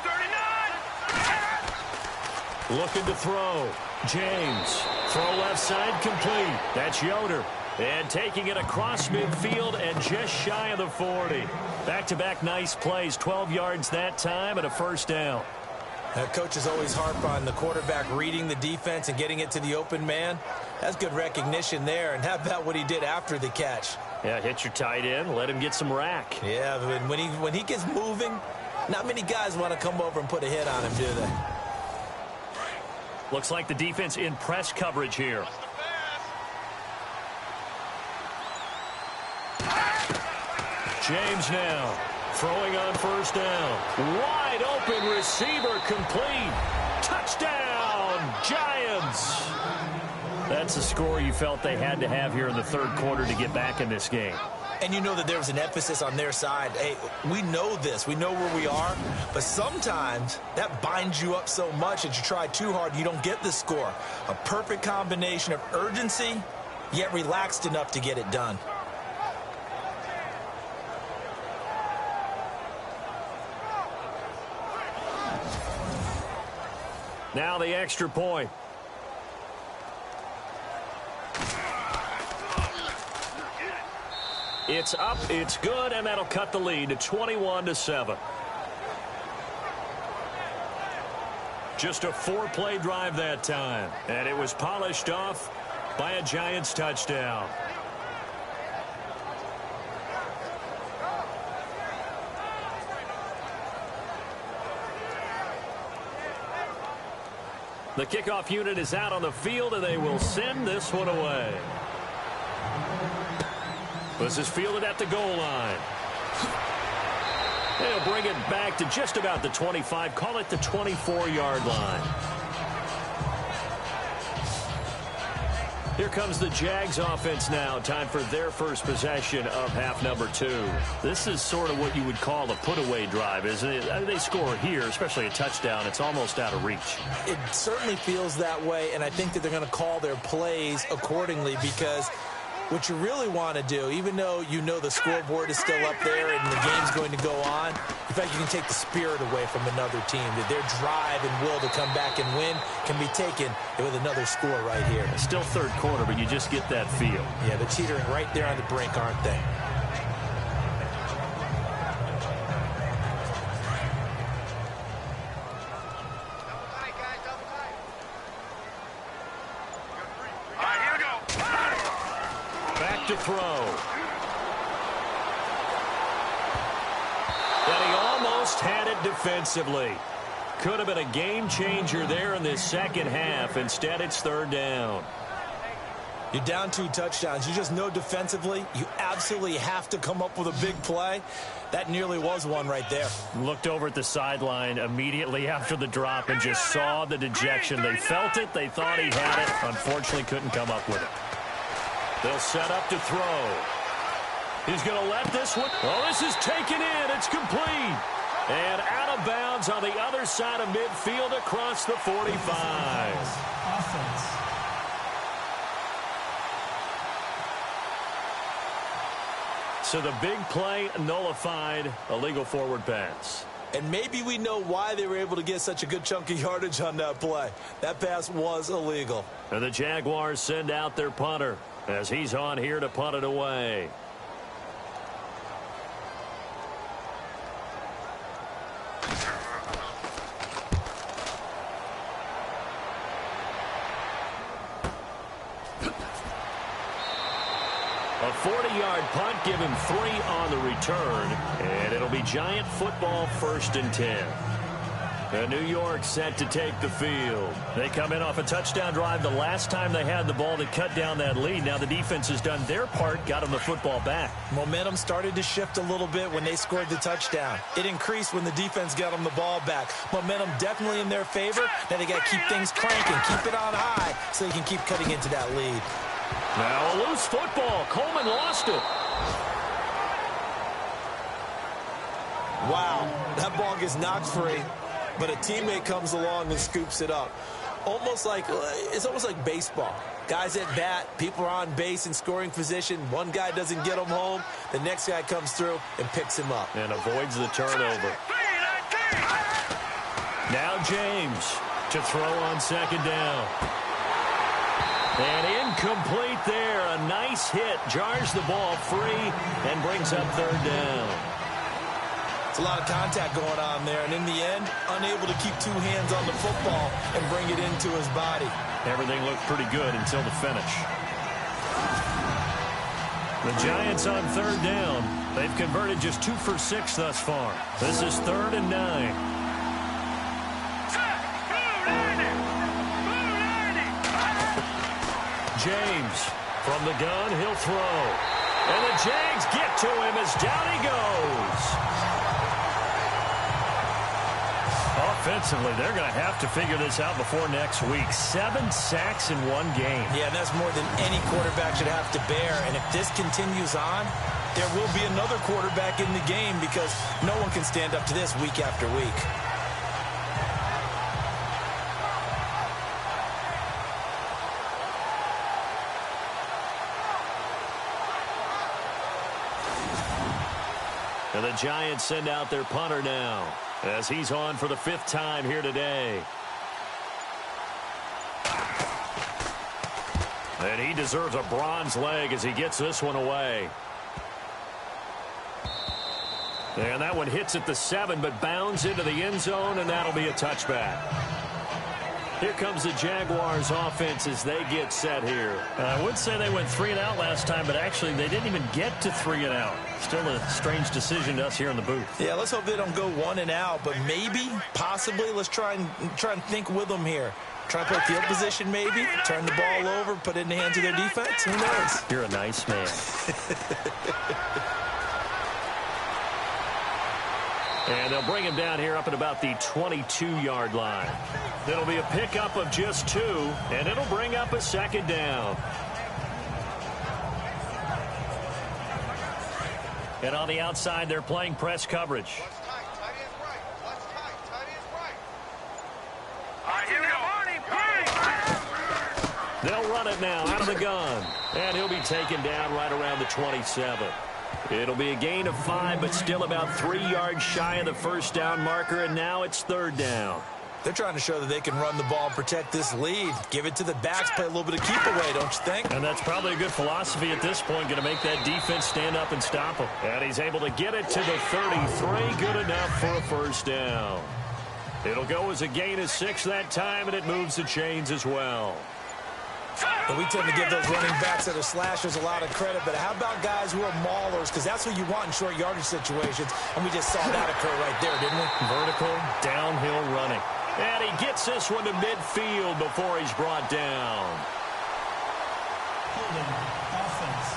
39. Looking to throw. James. Throw left side complete. That's Yoder. And taking it across midfield and just shy of the 40. Back-to-back nice plays. 12 yards that time and a first down. Coaches always harp on the quarterback reading the defense and getting it to the open man. That's good recognition there. And how about what he did after the catch? Yeah, hit your tight end, let him get some rack. Yeah, but when he gets moving, not many guys want to come over and put a hit on him, do they? Looks like the defense in press coverage here. James now throwing on first down. Wide open receiver complete. Touchdown, Giants. That's a score you felt they had to have here in the third quarter to get back in this game. And you know that there was an emphasis on their side. Hey, we know this. We know where we are. But sometimes that binds you up so much that you try too hard, you don't get the score. A perfect combination of urgency, yet relaxed enough to get it done. Now the extra point. It's up, it's good, and that'll cut the lead to 21-7. Just a 4-play drive that time, and it was polished off by a Giants touchdown. The kickoff unit is out on the field, and they will send this one away. This is fielded at the goal line. They'll bring it back to just about the 25. Call it the 24-yard line. Here comes the Jags offense now. Time for their first possession of half number 2. This is sort of what you would call a put-away drive, isn't it? They score here, especially a touchdown. It's almost out of reach. It certainly feels that way, and I think that they're going to call their plays accordingly because what you really want to do, even though you know the scoreboard is still up there and the game's going to go on, in fact, you can take the spirit away from another team. That their drive and will to come back and win can be taken with another score right here. It's still third quarter, but you just get that feel. Yeah, they're teetering right there on the brink, aren't they? To throw. And he almost had it defensively. Could have been a game changer there in this second half. Instead, it's third down. You're down 2 touchdowns. You just know defensively you absolutely have to come up with a big play. That nearly was one right there. Looked over at the sideline immediately after the drop and just saw the dejection. They felt it. They thought he had it. Unfortunately, couldn't come up with it. They'll set up to throw. He's going to let this one. Oh, this is taken in. It's complete. And out of bounds on the other side of midfield across the 45. Offense. So the big play nullified, a legal forward pass. And maybe we know why they were able to get such a good chunk of yardage on that play. That pass was illegal. And the Jaguars send out their punter as he's on here to punt it away. A 40-yard punt, give him 3 on the return, and it'll be Giant football 1st and 10. And New York set to take the field. They come in off a touchdown drive the last time they had the ball to cut down that lead. Now the defense has done their part, got them the football back. Momentum started to shift a little bit when they scored the touchdown. It increased when the defense got them the ball back. Momentum definitely in their favor. Now they got to keep things cranking, keep it on high so they can keep cutting into that lead. Now a loose football. Coleman lost it. Wow, that ball gets knocked free, but a teammate comes along and scoops it up. It's almost like baseball. Guys at bat, people are on base in scoring position. One guy doesn't get him home. The next guy comes through and picks him up. And avoids the turnover. Now James to throw on 2nd down. And incomplete there. A nice hit. Jars the ball free and brings up 3rd down. It's a lot of contact going on there. And in the end, unable to keep 2 hands on the football and bring it into his body. Everything looked pretty good until the finish. The Giants on 3rd down. They've converted just 2 for 6 thus far. This is 3rd and 9. James from the gun, he'll throw. And the Jags get to him as down he goes. Offensively, they're going to have to figure this out before next week. 7 sacks in 1 game. Yeah, and that's more than any quarterback should have to bear. And if this continues on, there will be another quarterback in the game because no one can stand up to this week after week. And the Giants send out their punter now as he's on for the 5th time here today. And he deserves a bronze leg as he gets this one away. And that one hits at the 7, but bounds into the end zone, and that'll be a touchback. Here comes the Jaguars offense as they get set here. I would say they went 3 and out last time, but actually they didn't even get to 3 and out. Still a strange decision to us here in the booth. Yeah, let's hope they don't go 1 and out, but maybe, possibly, let's try and think with them here. Try to play field position maybe, turn the ball over, put it in the hands of their defense. Who knows? You're a nice man. And they'll bring him down here up at about the 22-yard line. It'll be a pickup of just 2, and it'll bring up a 2nd down. And on the outside, they're playing press coverage. They'll run it now out of the gun. And he'll be taken down right around the 27. It'll be a gain of 5, but still about 3 yards shy of the 1st down marker, and now it's 3rd down. They're trying to show that they can run the ball and protect this lead. Give it to the backs, play a little bit of keep away, don't you think? And that's probably a good philosophy at this point, going to make that defense stand up and stop him. And he's able to get it to the 33, good enough for a 1st down. It'll go as a gain of 6 that time, and it moves the chains as well. And we tend to give those running backs that are slashers a lot of credit, but how about guys who are maulers? Because that's what you want in short yardage situations, and we just saw that occur right there, didn't we? Vertical, downhill running. And he gets this one to midfield before he's brought down. holding. Offense.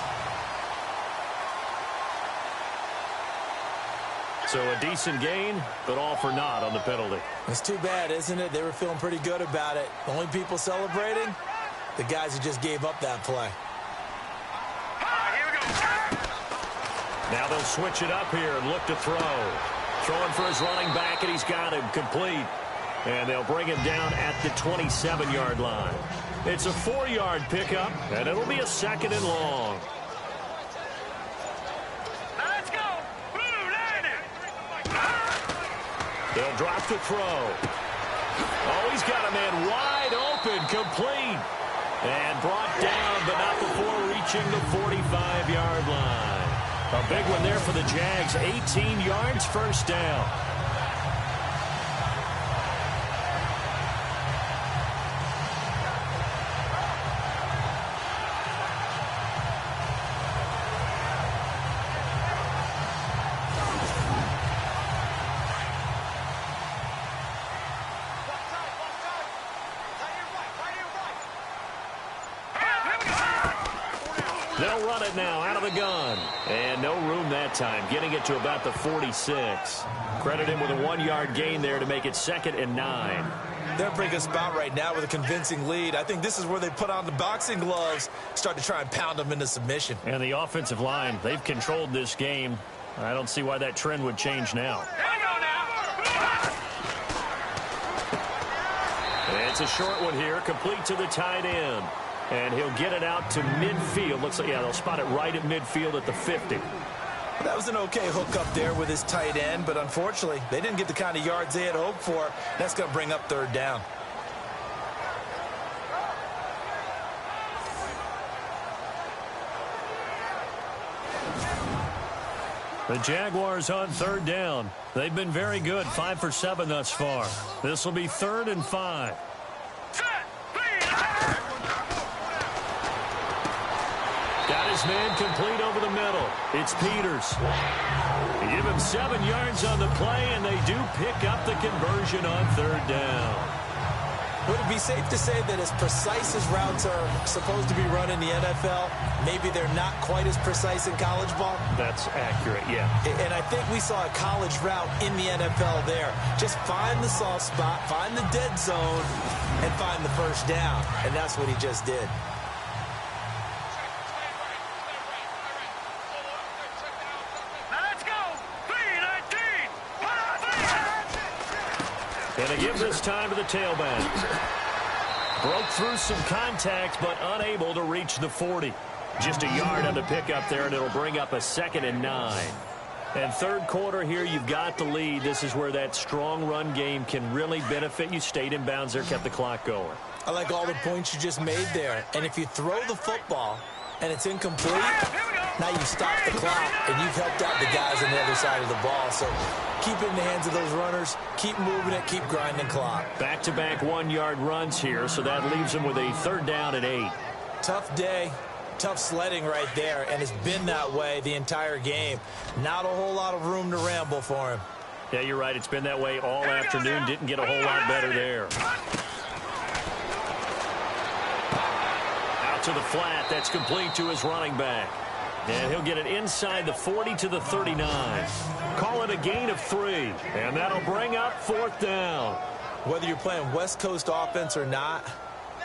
So a decent gain, but all for naught on the penalty. It's too bad, isn't it? They were feeling pretty good about it. The only people celebrating, the guys who just gave up that play. Now they'll switch it up here and look to throw. Throwing for his running back, and he's got him complete. And they'll bring him down at the 27-yard line. It's a 4-yard pickup, and it'll be a 2nd and long. Let's go. Blue landed. They'll drop the throw. Oh, he's got a man wide open, complete. And brought down, but not before reaching the 45-yard line. A big one there for the Jags. 18 yards, first down. They'll run it now out of the gun. And no room that time, getting it to about the 46. Credit him with a 1-yard gain there to make it 2nd and 9. They're in a pretty good spot right now with a convincing lead. I think this is where they put on the boxing gloves, start to try and pound them into submission. And the offensive line, they've controlled this game. I don't see why that trend would change now. And it's a short one here, complete to the tight end. And he'll get it out to midfield. Looks like, yeah, they'll spot it right at midfield at the 50. That was an okay hook up there with his tight end, but unfortunately, they didn't get the kind of yards they had hoped for. That's going to bring up 3rd down. The Jaguars on 3rd down. They've been very good, 5 for 7 thus far. This will be 3rd and 5. Got his man complete over the middle. It's Peters. They give him 7 yards on the play, and they do pick up the conversion on 3rd down. Would it be safe to say that as precise as routes are supposed to be run in the NFL, maybe they're not quite as precise in college ball? That's accurate, yeah. And I think we saw a college route in the NFL there. Just find the soft spot, find the dead zone, and find the first down. And that's what he just did. And they give this time to the tailback. Broke through some contact, but unable to reach the 40. Just a yard on the pickup there, and it'll bring up a 2nd and 9. And 3rd quarter here, you've got the lead. This is where that strong run game can really benefit you. Stayed in bounds there, kept the clock going. I like all the points you just made there. And if you throw the football and it's incomplete, now you stop the clock, and you've helped out the guys on the other side of the ball. So keep it in the hands of those runners. Keep moving it. Keep grinding clock. Back-to-back 1-yard runs here, so that leaves them with a 3rd down and 8. Tough day. Tough sledding right there, and it's been that way the entire game. Not a whole lot of room to ramble for him. Yeah, you're right. It's been that way all afternoon. Didn't get a whole lot better there. Out to the flat. That's complete to his running back. And he'll get it inside the 40 to the 39. Call it a gain of 3. And that'll bring up 4th down. Whether you're playing West Coast offense or not,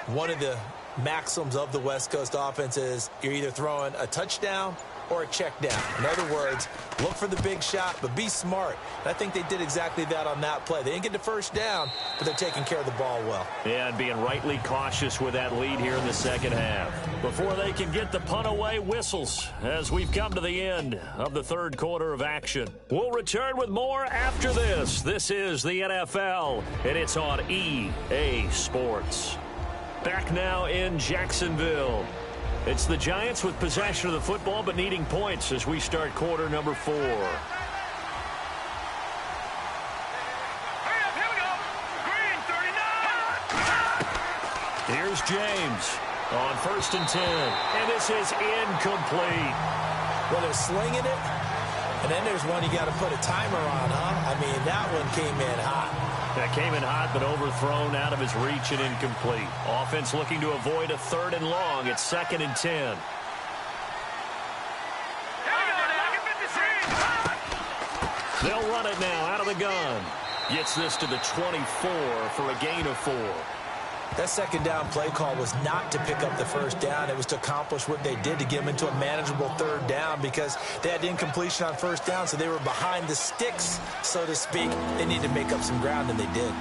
one of the maxims of the West Coast offense is you're either throwing a touchdown or a check down. In other words, look for the big shot, but be smart. And I think they did exactly that on that play. They didn't get the first down, but they're taking care of the ball well. Yeah, and being rightly cautious with that lead here in the 2nd half. Before they can get the punt away, whistles as we've come to the end of the 3rd quarter of action. We'll return with more after this. This is the NFL, and it's on EA Sports. Back now in Jacksonville. It's the Giants with possession of the football but needing points as we start quarter number 4. Here we go. Green 39. Here's James on 1st and 10. And this is incomplete. Well, they're slinging it, and then there's one you got to put a timer on, huh? I mean, that one came in hot. That came in hot, but overthrown out of his reach and incomplete. Offense looking to avoid a 3rd and long. It's 2nd and 10. They'll run it now out of the gun. Gets this to the 24 for a gain of 4. That 2nd down play call was not to pick up the 1st down. It was to accomplish what they did to get them into a manageable 3rd down because they had incompletion on 1st down, so they were behind the sticks, so to speak. They needed to make up some ground, and they did.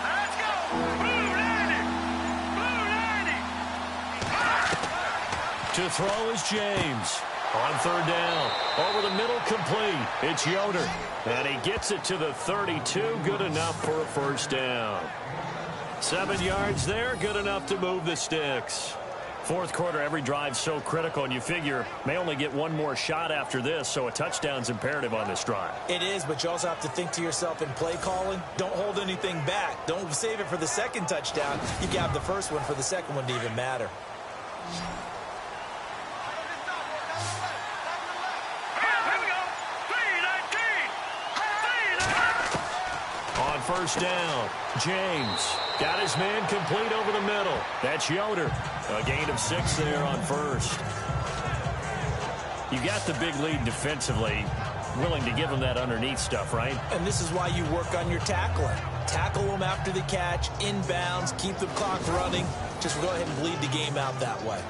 Let's go! Blue 90! Blue 90! To throw is James. On 3rd down. Over the middle, complete. It's Yoder. And he gets it to the 32. Good enough for a 1st down. 7 yards there. Good enough to move the sticks. 4th quarter, every drive so critical, and you figure may only get one more shot after this, so a touchdown's imperative on this drive. It is, but you also have to think to yourself in play calling, don't hold anything back. Don't save it for the 2nd touchdown. You can have the 1st one for the 2nd one to even matter. On 1st down, James got his man complete over the middle. That's Yoder. A gain of 6 there on 1st. You got the big lead defensively. Willing to give him that underneath stuff, right? And this is why you work on your tackling. Tackle them after the catch, inbounds, keep the clock running. Just go ahead and bleed the game out that way.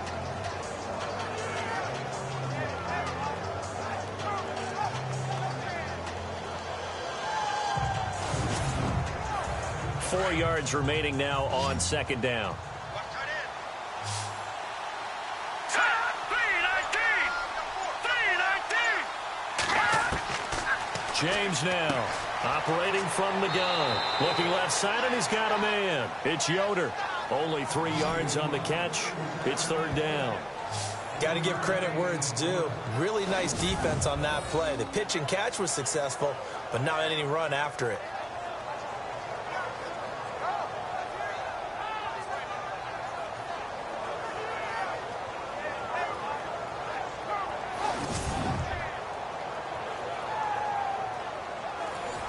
Four yards remaining now on 2nd down. James now operating from the gun. Looking left side, and he's got a man. It's Yoder. Only 3 yards on the catch. It's 3rd down. Got to give credit where it's due. Really nice defense on that play. The pitch and catch was successful, but not any run after it.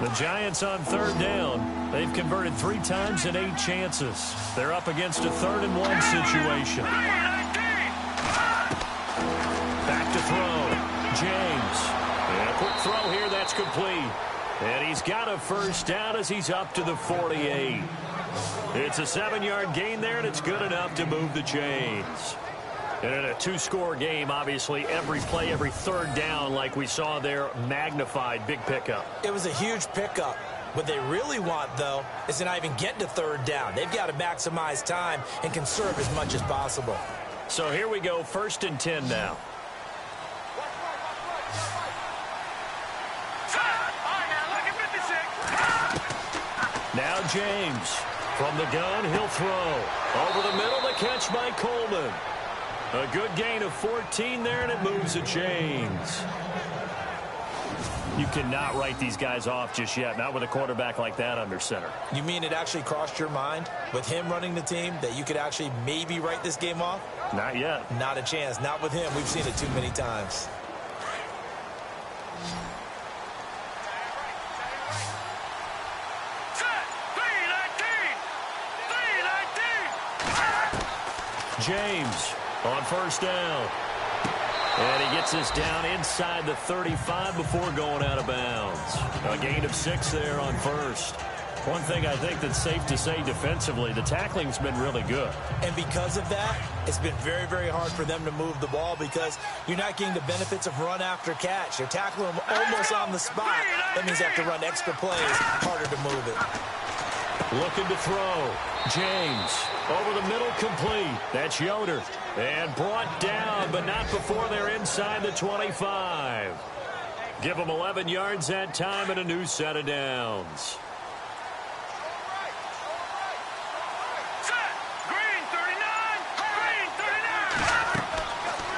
The Giants on 3rd down. They've converted 3 times in 8 chances. They're up against a 3rd and 1 situation. Back to throw. James. And a quick throw here. That's complete. And he's got a 1st down as he's up to the 48. It's a 7-yard gain there, and it's good enough to move the chains. And in a 2-score game, obviously, every play, every 3rd down, like we saw there, magnified, big pickup. It was a huge pickup. What they really want, though, is to not even get to 3rd down. They've got to maximize time and conserve as much as possible. So here we go, 1st and 10 now. Now James. From the gun, he'll throw. Over the middle, the catch by Coleman. A good gain of 14 there, and it moves the chains. You cannot write these guys off just yet, not with a quarterback like that under center. You mean it actually crossed your mind, with him running the team, that you could actually maybe write this game off? Not yet. Not a chance. Not with him. We've seen it too many times. James on 1st down. And he gets this down inside the 35 before going out of bounds. A gain of 6 there on 1st. One thing I think that's safe to say defensively, the tackling's been really good. And because of that, it's been very, very hard for them to move the ball because you're not getting the benefits of run after catch. They're tackling them almost on the spot. That means they have to run extra plays, harder to move it. Looking to throw. James over the middle, complete. That's Yoder. And brought down, but not before they're inside the 25. Give them 11 yards that time and a new set of downs.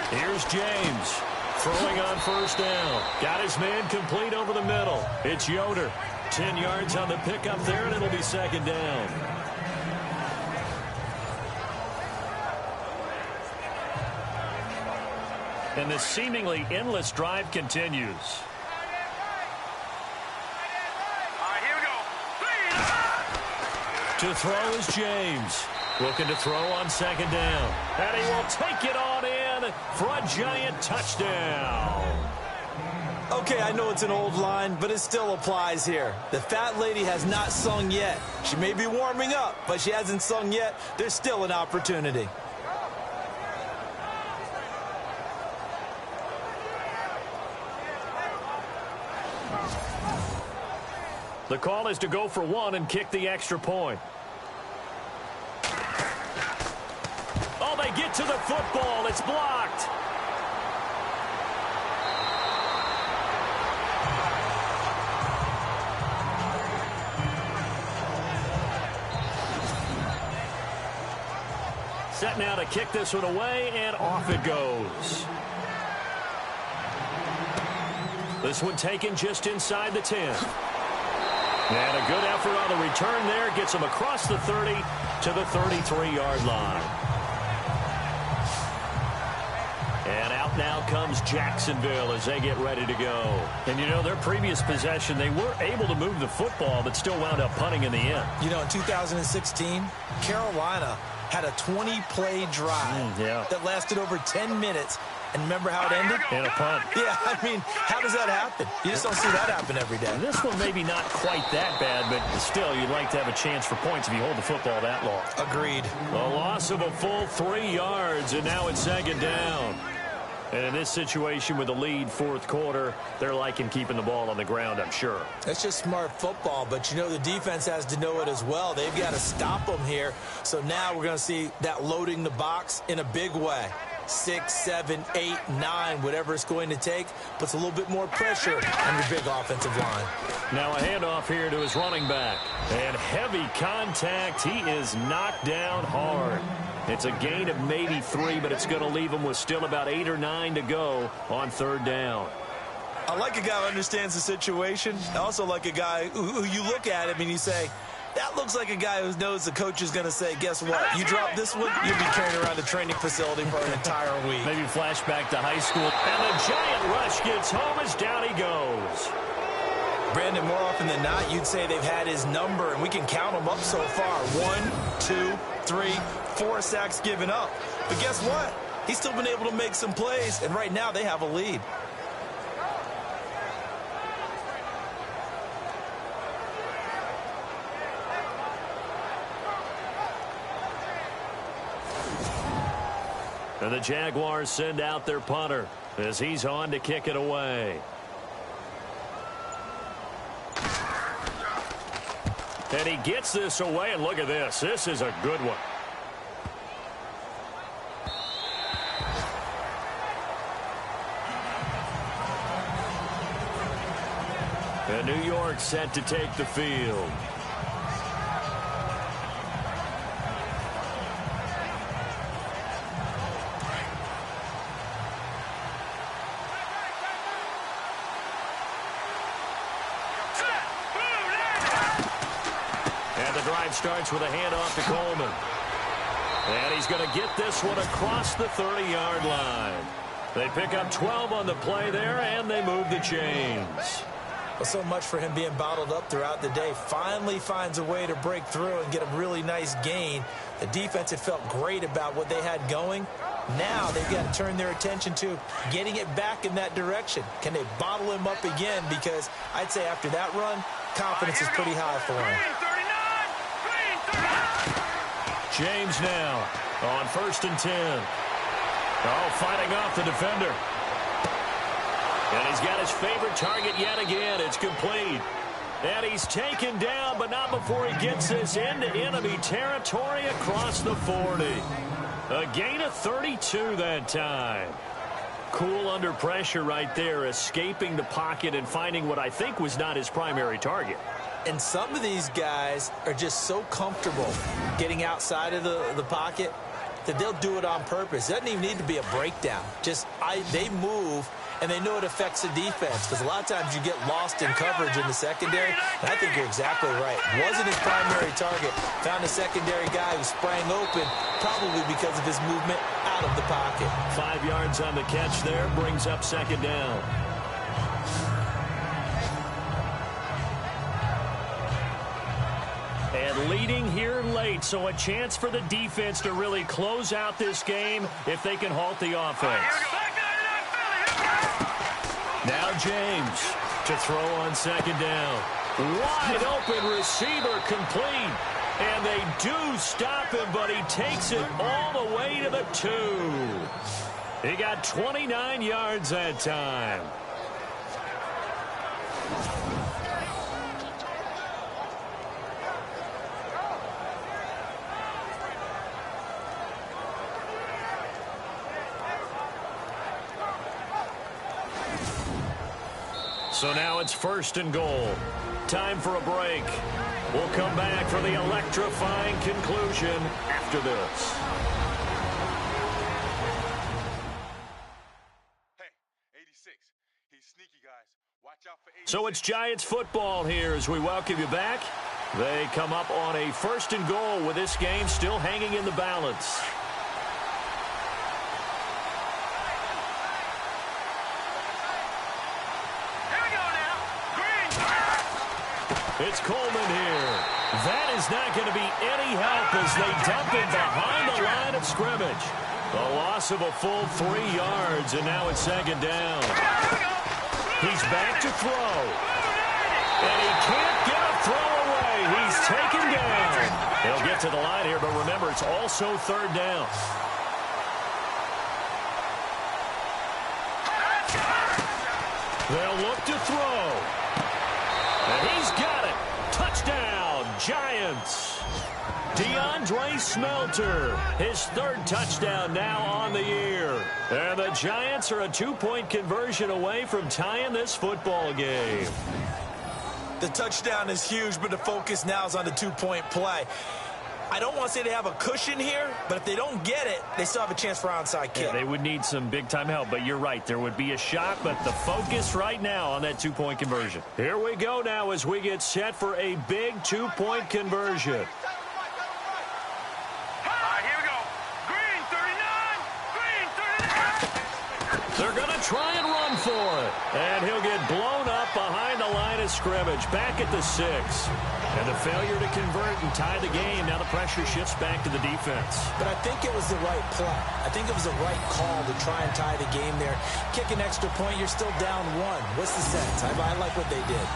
Here's James throwing on 1st down. Got his man complete over the middle. It's Yoder. 10 yards on the pickup there, and it'll be 2nd down. And this seemingly endless drive continues. All right, here we go. To throw is James. Looking to throw on second down. And he will take it on in for a giant touchdown. Okay, I know it's an old line, but it still applies here. The fat lady has not sung yet. She may be warming up, but she hasn't sung yet. There's still an opportunity. The call is to go for one and kick the extra point. Oh, they get to the football. It's blocked. Set now to kick this one away, and off it goes. This one taken just inside the 10. And a good effort on the return there. Gets him across the 30 to the 33-yard line. And out now comes Jacksonville as they get ready to go. And, you know, their previous possession, they were able to move the football, but still wound up punting in the end. You know, in 2016, Carolina had a 20-play drive that lasted over 10 minutes. And remember how it ended? In a punt. Yeah, I mean, how does that happen? You just don't see that happen every day. And this one maybe not quite that bad, but still, you'd like to have a chance for points if you hold the football that long. Agreed. A loss of a full 3 yards, and now it's second down. And in this situation with the lead fourth quarter, they're liking keeping the ball on the ground, I'm sure. That's just smart football, but you know the defense has to know it as well. They've got to stop them here. So now we're going to see that loading the box in a big way. 6, 7, 8, 9, whatever it's going to take, puts a little bit more pressure on your big offensive line. Now a handoff here to his running back. And heavy contact. He is knocked down hard. It's a gain of maybe 3, but it's going to leave him with still about 8 or 9 to go on third down. I like a guy who understands the situation. I also like a guy who you look at him and you say, that looks like a guy who knows the coach is going to say, guess what? You drop this one, you'll be carrying around the training facility for an entire week. Maybe flashback to high school. And the giant rush gets home as down he goes. Brandon, more often than not, you'd say they've had his number, and we can count them up so far. 1, 2, 3, 4 sacks given up. But guess what? He's still been able to make some plays, and right now they have a lead. And the Jaguars send out their punter as he's on to kick it away. And he gets this away, and look at this. This is a good one. And New York set to take the field. Starts with a handoff to Coleman. And he's going to get this one across the 30-yard line. They pick up 12 on the play there, and they move the chains. Well, so much for him being bottled up throughout the day. Finally finds a way to break through and get a really nice gain. The defense had felt great about what they had going. Now they've got to turn their attention to getting it back in that direction. Can they bottle him up again? Because I'd say after that run, confidence is pretty high for him. James now on 1st and 10. Oh, fighting off the defender. And he's got his favorite target yet again. It's complete. And he's taken down, but not before he gets this into enemy territory across the 40. A gain of 32 that time. Cool under pressure right there, escaping the pocket and finding what I think was not his primary target. And some of these guys are just so comfortable getting outside of the pocket that they'll do it on purpose. It doesn't even need to be a breakdown. They move, and they know it affects the defense. Because a lot of times you get lost in coverage in the secondary. And I think you're exactly right. Wasn't his primary target. Found a secondary guy who sprang open, probably because of his movement out of the pocket. 5 yards on the catch there, brings up second down. And leading here late, so a chance for the defense to really close out this game if they can halt the offense. Now James to throw on second down. Wide open receiver complete. And they do stop him, but he takes it all the way to the 2. He got 29 yards that time. So now it's 1st and goal. Time for a break. We'll come back for the electrifying conclusion after this. Hey, 86. He's sneaky, guys. Watch out for 86. So it's Giants football here as we welcome you back. They come up on a 1st and goal with this game still hanging in the balance. It's Coleman here. That is not going to be any help as they dump him behind the line of scrimmage. A loss of a full 3 yards, and now it's 2nd down. He's back to throw. And he can't get a throw away. He's taken down. He'll get to the line here, but remember, it's also 3rd down. They'll look to throw. And he's got it. Touchdown, Giants. DeAndre Smelter, his 3rd touchdown now on the year. And the Giants are a 2-point conversion away from tying this football game. The touchdown is huge, but the focus now is on the 2-point play. I don't want to say they have a cushion here, but if they don't get it, they still have a chance for onside kick. Yeah, they would need some big-time help, but you're right. There would be a shot, but the focus right now on that 2-point conversion. Here we go now as we get set for a big 2-point conversion. Here we go. Green 39. Green 39. They're going to try and run for it. And he'll get blown up behind the line of scrimmage, back at the 6. And the failure to convert and tie the game. Now the pressure shifts back to the defense. But I think it was the right play. I think it was the right call to try and tie the game there. Kick an extra point, you're still down 1. What's the sense? I like what they did.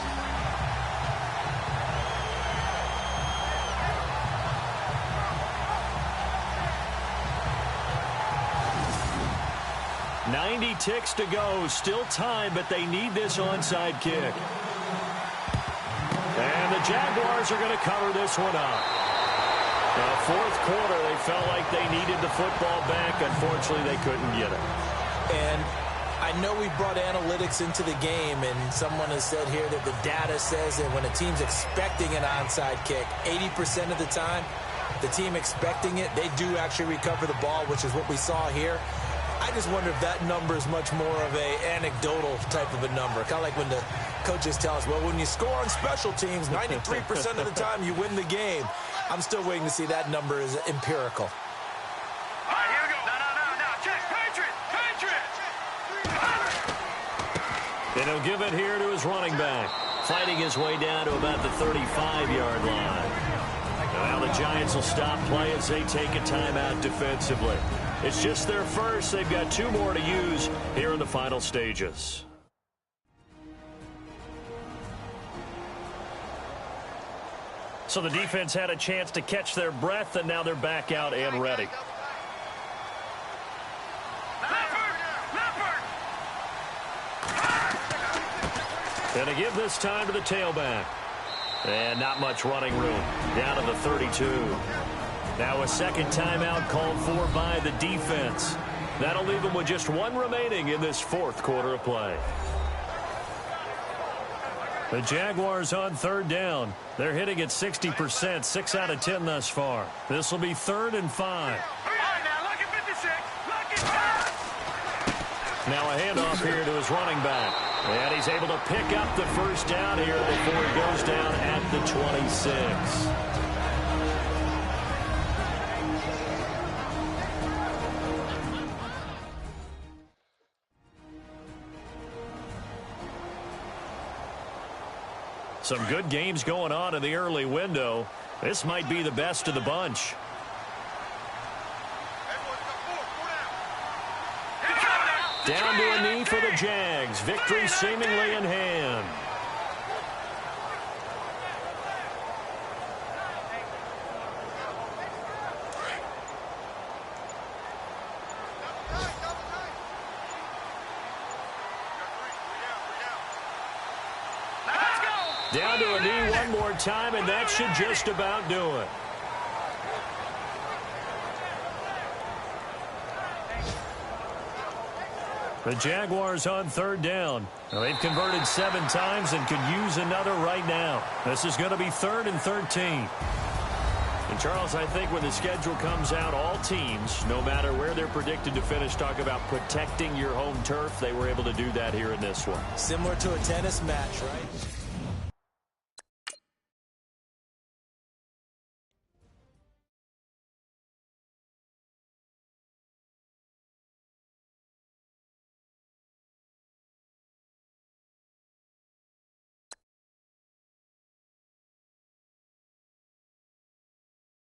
.90 ticks to go. Still time, but they need this onside kick. And the Jaguars are going to cover this one up. Now, 4th quarter, they felt like they needed the football back. Unfortunately, they couldn't get it. And I know we brought analytics into the game, and someone has said here that the data says that when a team's expecting an onside kick, 80% of the time, the team expecting it, they do actually recover the ball, which is what we saw here. I just wonder if that number is much more of a anecdotal type of a number. Kind of like when the coaches tell us, well, when you score on special teams, 93% of the time you win the game. I'm still waiting to see that number is empirical. All right, here we go. No. Check. Patriots. And he'll give it here to his running back. Fighting his way down to about the 35-yard line. Now the Giants will stop play as they take a timeout defensively. It's just their first. They've got 2 more to use here in the final stages. So the defense had a chance to catch their breath, and now they're back out and ready. And to give this time to the tailback. And not much running room. Down to the 32. Now a 2nd timeout called for by the defense. That'll leave them with just 1 remaining in this 4th quarter of play. The Jaguars on 3rd down. They're hitting at 60%, 6 out of 10 thus far. This will be 3rd and 5. Now a handoff here to his running back. And he's able to pick up the 1st down here before he goes down at the 26. Some good games going on in the early window. This might be the best of the bunch. Down to a knee for the Jags. Victory seemingly in hand. Down to a knee one more time, and that should just about do it. The Jaguars on third down. Now, they've converted 7 times and could use another right now. This is going to be 3rd and 13. And, Charles, I think when the schedule comes out, all teams, no matter where they're predicted to finish, talk about protecting your home turf. They were able to do that here in this one. Similar to a tennis match, right?